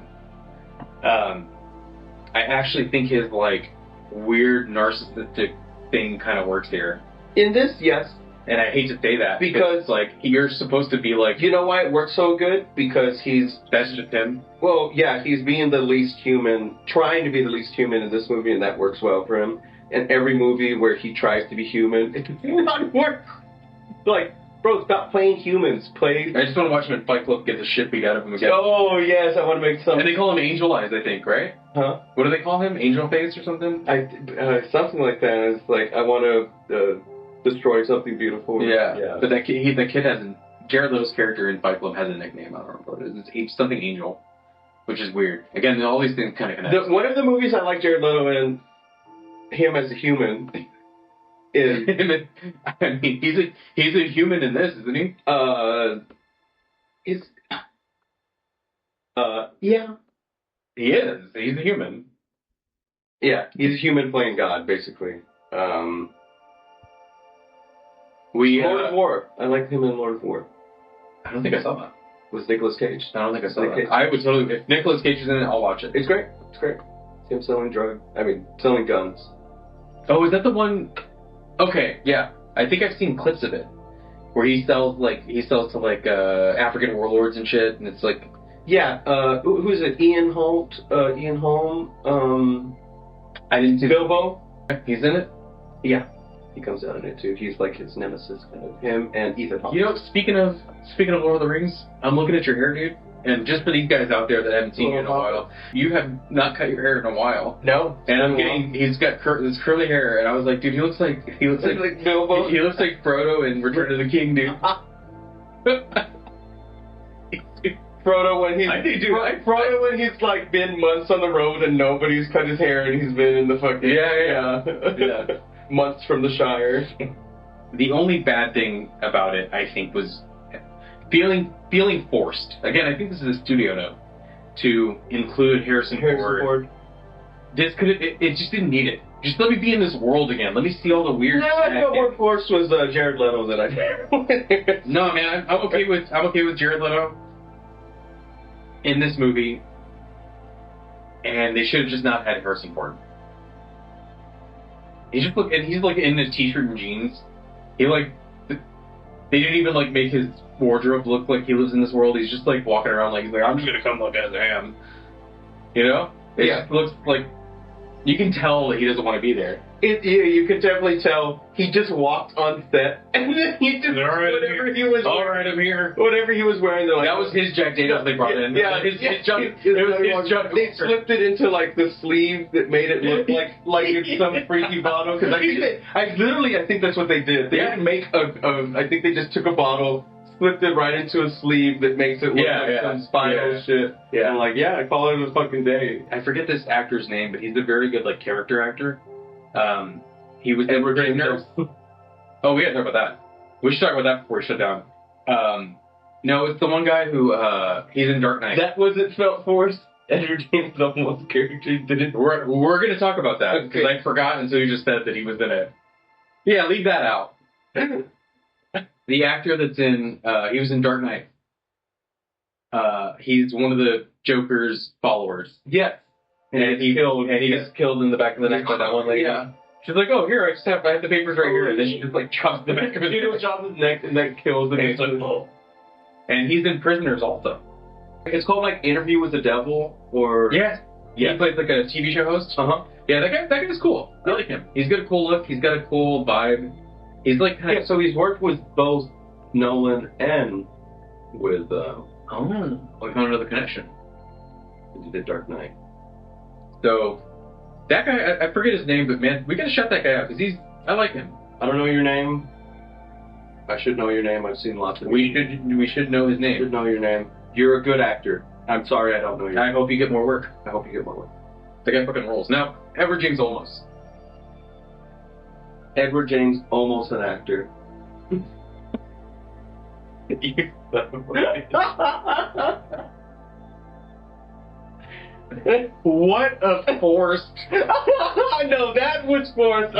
I actually think his, like, weird narcissistic thing kind of works here. In this, yes. And I hate to say that. Because, like, you're supposed to be like... You know why it works so good? Because that's just him? Well, yeah, he's being the least human, trying to be the least human in this movie, and that works well for him. And every movie where he tries to be human, it does not work. Like, bro, stop playing humans. I just want to watch him in Fight Club get the shit beat out of him again. Oh, yes, I want to make some... And they call him Angel Eyes, I think, right? Huh? What do they call him? Angel Face or something? Something like that. It's like, I want to destroy something beautiful. Yeah. But that kid hasn't... Jared Leto's character in Fight Club has a nickname. I don't remember what it is. It's something Angel, which is weird. Again, all these things kind of connect. One of the movies I like Jared Leto in, him as a human... is... I mean, he's a human in this, isn't he? Yeah. He is. He's a human. Yeah, he's a human playing God, basically. Lord of War. I liked him in Lord of War. I don't think I saw that. Was Nicolas Cage? I don't think I saw that. I would totally... If Nicolas Cage is in it, I'll watch it. It's great. It's him selling selling guns. Oh, is that the one... Okay, yeah. I think I've seen clips of it. Where he sells to, like, African warlords and shit, and it's like... Yeah, who's it? Ian Holm? I didn't see... Bilbo? He's in it? Yeah. He comes out in it, too. He's, like, his nemesis, kind of. Him and Ethan Hawke. Speaking of Lord of the Rings, I'm looking at your hair, dude. And just for these guys out there that haven't seen you in a while, you have not cut your hair in a while. No. And he's got this curly hair, and I was like, dude, he looks like Bilbo. He looks like Frodo in Return of the King, dude. Frodo when he's like been months on the road and nobody's cut his hair and he's been in the fucking yeah. months from the Shire. The only bad thing about it, I think, was feeling forced. Again, I think this is a studio note to include Harrison Ford. This could it just didn't need it. Just let me be in this world again. Let me see all the weird. No, I felt more forced was Jared Leto than I. No, man, I'm okay with Jared Leto in this movie, and they should have just not had Harrison Ford. He's like in his t-shirt and jeans. They didn't even like make his wardrobe look like he lives in this world. He's just like walking around like he's like, I'm just gonna come look as I am. You know? It just looks like you can tell that he doesn't want to be there. You can definitely tell he just walked on set and then he just whatever he was I'm here. Whatever he was wearing, they're like, that was his Jack Daniels they brought in. Yeah, his junk. They slipped it into like the sleeve that made it look like it's some freaky bottle. Because I think that's what they did. They didn't make I think they just took a bottle, slipped it right into a sleeve that makes it look like some spinal shit. Yeah, and like I call it a fucking day. I forget this actor's name, but he's a very good like character actor. He was Edward James. Oh, we gotta talk about that. We should talk about that before we shut down. No, it's the one guy who he's in Dark Knight. That wasn't felt forced. Edward James almost character didn't. We're gonna talk about that because I forgot until you just said that he was in it. Yeah, leave that out. The actor that's in he was in Dark Knight. He's one of the Joker's followers. Yes. And he gets killed in the back of the neck by that one lady. Yeah. She's like, oh, here, I have the papers right here. And then she just, like, chops the back of his neck. Chops his neck and then kills him. And he's like, oh. And he's in Prisoners also. It's called, like, Interview with the Devil, or... Yeah. He plays, like, a TV show host. Uh-huh. Yeah, that guy's cool. I like him. He's got a cool look. He's got a cool vibe. He's, like, kind of... so he's worked with both Nolan and with, we found another connection. He did Dark Knight. So, that guy, I forget his name, but man, we gotta shut that guy out, because I like him. I don't know your name. I should know your name. I've seen lots of We should know his name. I should know your name. You're a good actor. I'm sorry I don't know your name. I hope you get more work. I hope you get more work. The guy fucking rolls. Now, Edward James Olmos. Edward James, almost an actor. What a forced... I know, that was forced.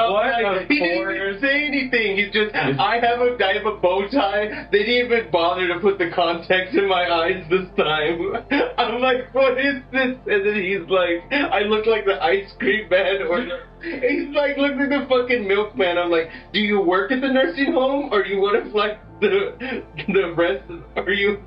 He didn't even say anything. He's just, I have a bow tie. They didn't even bother to put the contacts in my eyes this time. I'm like, what is this? And then he's like, I look like the ice cream man. Or he's like, look like the fucking milkman. I'm like, do you work at the nursing home? Or do you want to flex the rest? Are you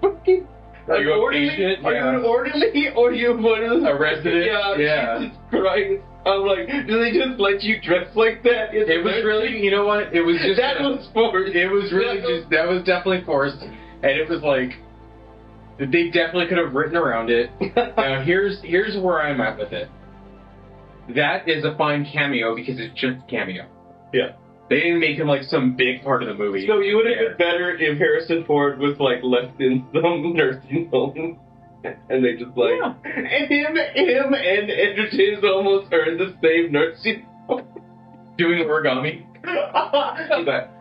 fucking... Are you a patient? Are you an orderly? Or you one of a resident? Yeah. Jesus Christ. I'm like, do they just let you dress like that? It was really, you know what? It was just... that was forced. It was really that was definitely forced. And it was like, they definitely could have written around it. Now, here's where I'm at with it. That is a fine cameo because it's just a cameo. Yeah. They didn't make him like some big part of the movie. So you would have been better if Harrison Ford was like left in some nursing home, and they just like, and him and Edward James almost are in the same nursing home doing origami.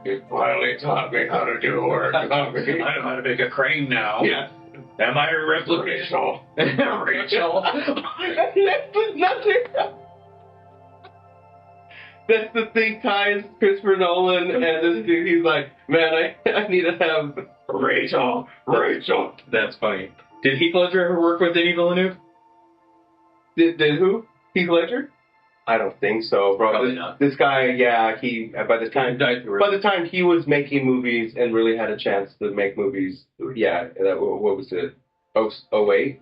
You finally taught me how to do origami. I know how to make a crane now. Yeah. Am I a replication? Rachel. That's nothing. That's the thing ties Christopher Nolan and this dude. He's like, man, I need to have Rachel. That's funny. Did Heath Ledger ever work with Denis Villeneuve? Did who? Heath Ledger? I don't think so, bro. Probably not. This guy, he by the time he was making movies and really had a chance to make movies, what was it? 08?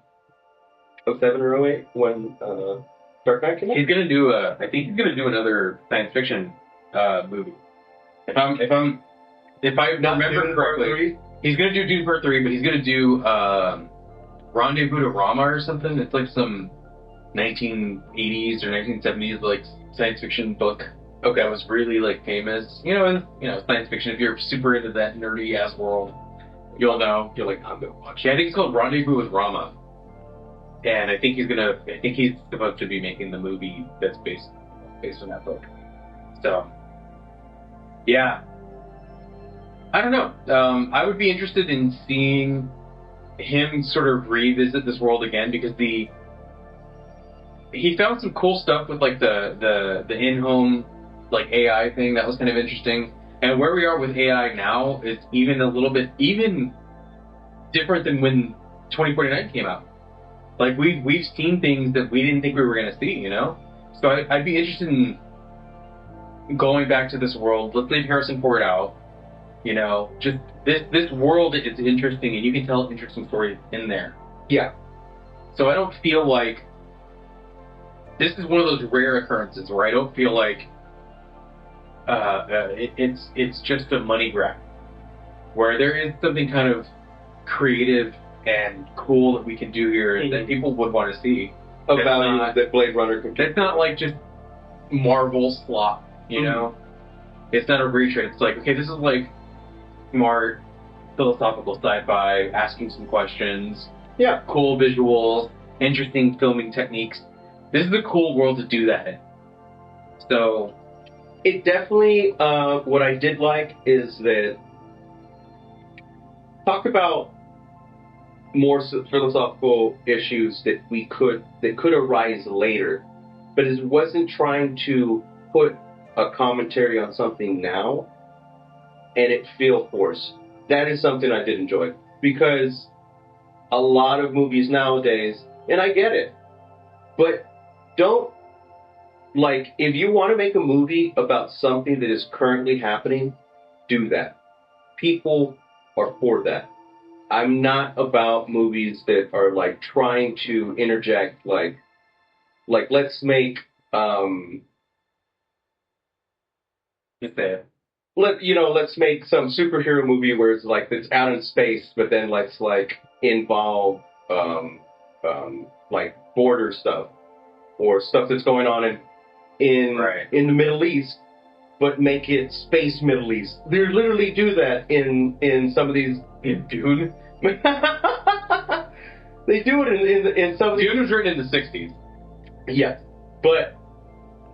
07 or 08 when Dark Knight came out? He's gonna do I think he's gonna do another science fiction movie. If I remember correctly, he's gonna do Dune Part 3, but he's gonna do Rendezvous to Rama or something. It's like some 1980s or 1970s like science fiction book. Okay, that was really like famous. You know, science fiction. If you're super into that nerdy ass world, you'll know. You're like, I'm gonna watch. Yeah, I think it's called Rendezvous with Rama. And I think he's supposed to be making the movie that's based on that book. So, yeah. I don't know. I would be interested in seeing him sort of revisit this world again because he found some cool stuff with like the in-home like AI thing that was kind of interesting. And where we are with AI now is even a little bit even different than when 2049 came out. Like we've seen things that we didn't think we were going to see, you know. So I'd be interested in going back to this world. Let's leave Harrison Ford out. You know, just this world is interesting, and you can tell interesting stories in there. Yeah. So I don't feel like this is one of those rare occurrences where I don't feel like it's just a money grab, where there is something kind of creative and cool that we can do here that people would want to see. About that Blade Runner could. It's not like just Marvel slop, you know. It's not a retread. It's like, okay, this is like smart philosophical sci-fi, asking some questions. Yeah. Cool visuals, interesting filming techniques. This is a cool world to do that in. So it definitely, what I did like is that talk about more philosophical issues that could arise later, but it wasn't trying to put a commentary on something now and it feel forced. That is something I did enjoy, because a lot of movies nowadays, and I get it, but don't, like, if you want to make a movie about something that is currently happening, do that. People are for that. I'm not about movies that are like trying to interject, like let's make let's make some superhero movie where it's like it's out in space, but then let's like involve like border stuff or stuff that's going on in the Middle East, but make it space Middle East. They literally do that in some of these. Dune? They do it in some of these. Dune was written in the 60s. Yes, but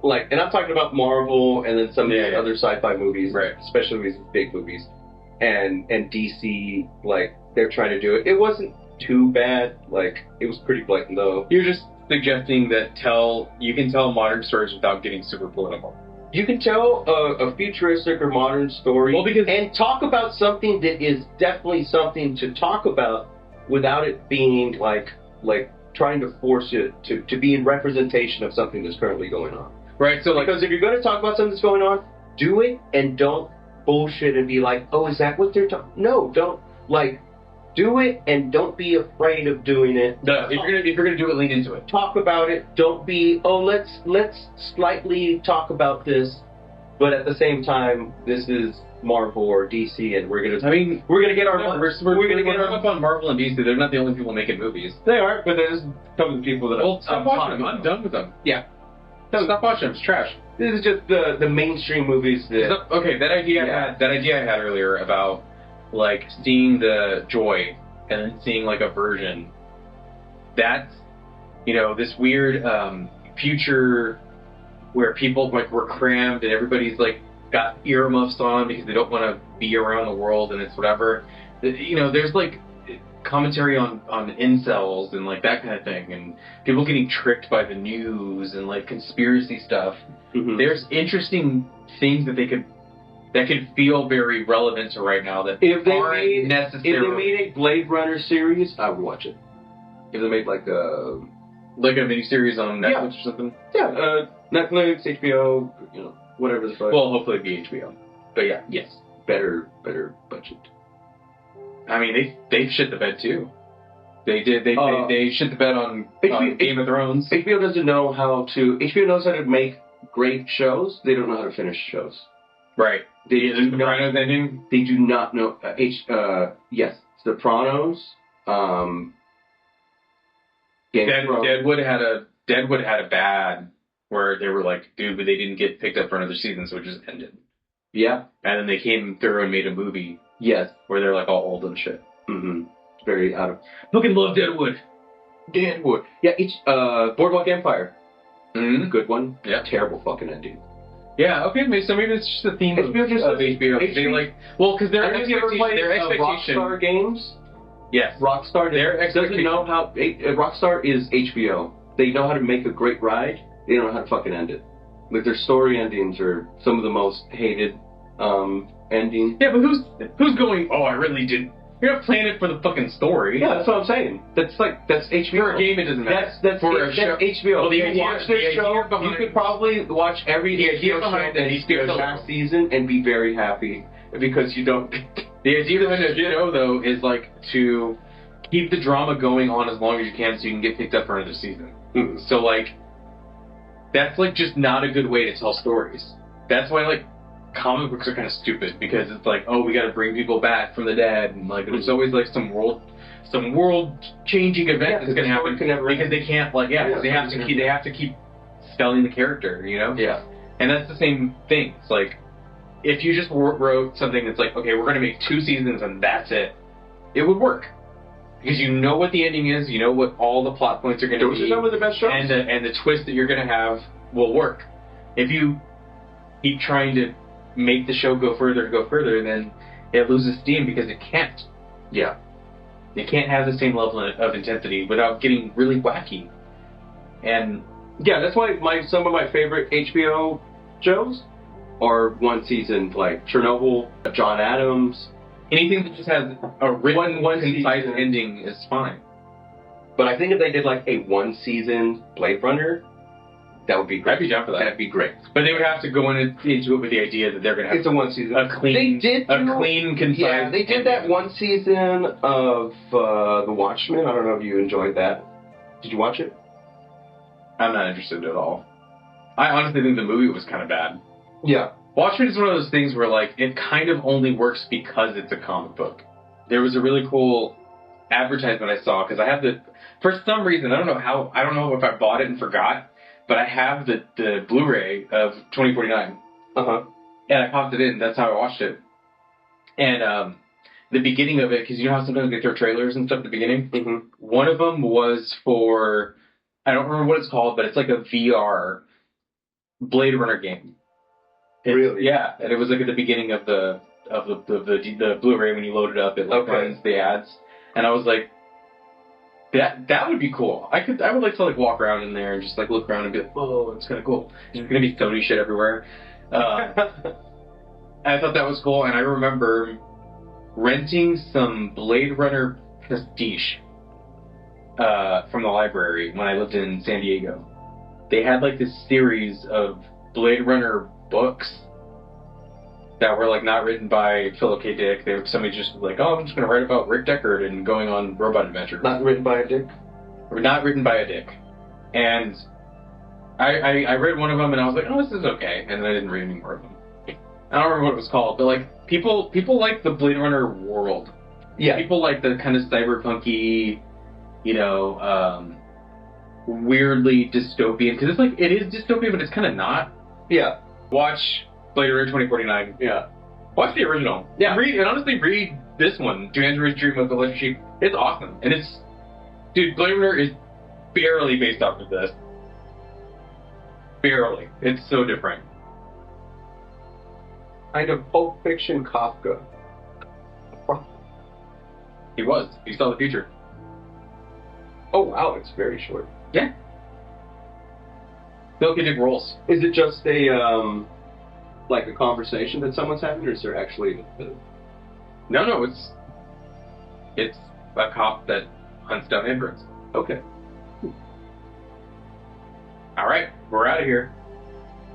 like, and I'm talking about Marvel and then some of the other sci-fi movies, right? Especially these big movies, and DC, like they're trying to do it. It wasn't too bad. Like, it was pretty blatant though. You're just suggesting that you can tell modern stories without getting super political. You can tell a futuristic or modern story, and talk about something that is definitely something to talk about without it being like trying to force it to be in representation of something that's currently going on. Right. So because if you're going to talk about something that's going on, do it and don't bullshit and be like, oh, is that what they're talking? No, don't do it and don't be afraid of doing it. No, if you're gonna do it, lean into it. Talk about it. Don't be let's slightly talk about this, but at the same time, this is Marvel or DC, and we're gonna get our up on Marvel and DC. They're not the only people making movies. They are, but there's some of the people that stop watching them. I'm done with them. Yeah. No, stop watching them. It's trash. This is just the mainstream movies that. Okay, that idea I had earlier about like seeing the joy and then seeing like a version. That's, this weird future where people like were crammed and everybody's like got earmuffs on because they don't want to be around the world and it's whatever. There's like commentary on incels and like that kind of thing, and people getting tricked by the news and like conspiracy stuff. Mm-hmm. There's interesting things that could feel very relevant to right now that if they made a Blade Runner series, I would watch it. If they made like a miniseries on Netflix or something. Yeah, Netflix, HBO, whatever the fuck. Well, hopefully it'd be HBO. But yeah, yes, better budget. I mean, they shit the bed too. They did. They shit the bed on Game of Thrones. HBO doesn't know how to. HBO knows how to make great shows. They don't know how to finish shows. Right. They do not know. Yes, Sopranos. Deadwood had a bad where they were like, dude, but they didn't get picked up for another season, so it just ended. Yeah. And then they came through and made a movie. Yes. Where they're like all old and shit. Mm-hmm. Very out of. Fucking love Deadwood. Yeah, it's Boardwalk Empire. Mm-hmm. Good one. Yeah. Terrible fucking ending. Yeah, okay, so maybe it's just a theme of HBO. They like, well, because their expectation. Rockstar Games? Yes. Rockstar doesn't know how. Rockstar is HBO. They know how to make a great ride. They don't know how to fucking end it. Like their story endings are some of the most hated endings. Yeah, but who's going? Oh, I really didn't. You're not playing it for the fucking story. Yeah, that's what I'm saying. That's HBO. For a game, it doesn't matter. That's HBO. Well, you watch this show, you could probably watch every HBO show the last season and be very happy because you don't. The idea behind a show, though, is like to keep the drama going on as long as you can, so you can get picked up for another season. Mm-hmm. So like, that's like just not a good way to tell stories. That's why like comic books are kind of stupid, because it's like, oh, we got to bring people back from the dead, and like there's always like some world changing event that's gonna happen because they can't like they have to keep selling the character, you know? Yeah. And that's the same thing. It's like, if you just wrote something that's like, okay, we're gonna make 2 seasons and that's it, it would work. Because you know what the ending is, you know what all the plot points are going to be. Those are some of the best shows. And the twist that you're going to have will work. If you keep trying to make the show go further, then it loses steam because it can't. Yeah. It can't have the same level of intensity without getting really wacky. And yeah, that's why some of my favorite HBO shows are one season, like Chernobyl, John Adams. Anything that just has a written, concise ending is fine. But I think if they did like a 1-season Blade Runner, that would be great. I'd be down for that. That'd be great. But they would have to go into it with the idea that they're going to have it's a 1-season. A clean, concise. Yeah, they did that 1 season of The Watchmen. I don't know if you enjoyed that. Did you watch it? I'm not interested at all. I honestly think the movie was kind of bad. Yeah. Watchmen is one of those things where, like, it kind of only works because it's a comic book. There was a really cool advertisement I saw, because I have for some reason, I don't know if I bought it and forgot, but I have the Blu-ray of 2049. Uh-huh. And I popped it in, that's how I watched it. And, the beginning of it, because you know how sometimes they throw trailers and stuff at the beginning? Mm-hmm. One of them was for, I don't remember what it's called, but it's like a VR Blade Runner game. Really? Yeah, and it was like at the beginning of the Blu-ray when you load it up, it like runs the ads, and I was like, that would be cool. I would like to like walk around in there and just like look around and be like, oh, it's kind of cool. There's gonna be Sony shit everywhere. I thought that was cool, and I remember renting some Blade Runner pastiche from the library when I lived in San Diego. They had like this series of Blade Runner books that were like not written by Philip K. Dick. Somebody just like, oh, I'm just going to write about Rick Deckard and going on robot adventures. Not written by a dick? Not written by a dick. And I read one of them and I was like, oh, this is okay. And then I didn't read any more of them. I don't remember what it was called, but like people like the Blade Runner world. Yeah. People like the kind of cyberpunky, you know, weirdly dystopian, because it's like, it is dystopian, but it's kind of not. Yeah. Watch Blade Runner 2049. Yeah. Watch the original. Yeah. Honestly read this one, To Answer His Dream of the Electric Sheep. It's awesome. And it's, dude, Blade Runner is barely based off of this. Barely. It's so different. Kind of Pulp Fiction Kafka. He was. He saw the future. Oh, wow, it's very short. Yeah. Phil K. Dick rolls. Is it just a, like a conversation that someone's having, or is there actually... No, it's a cop that hunts down androids. Okay. All right, we're out of here.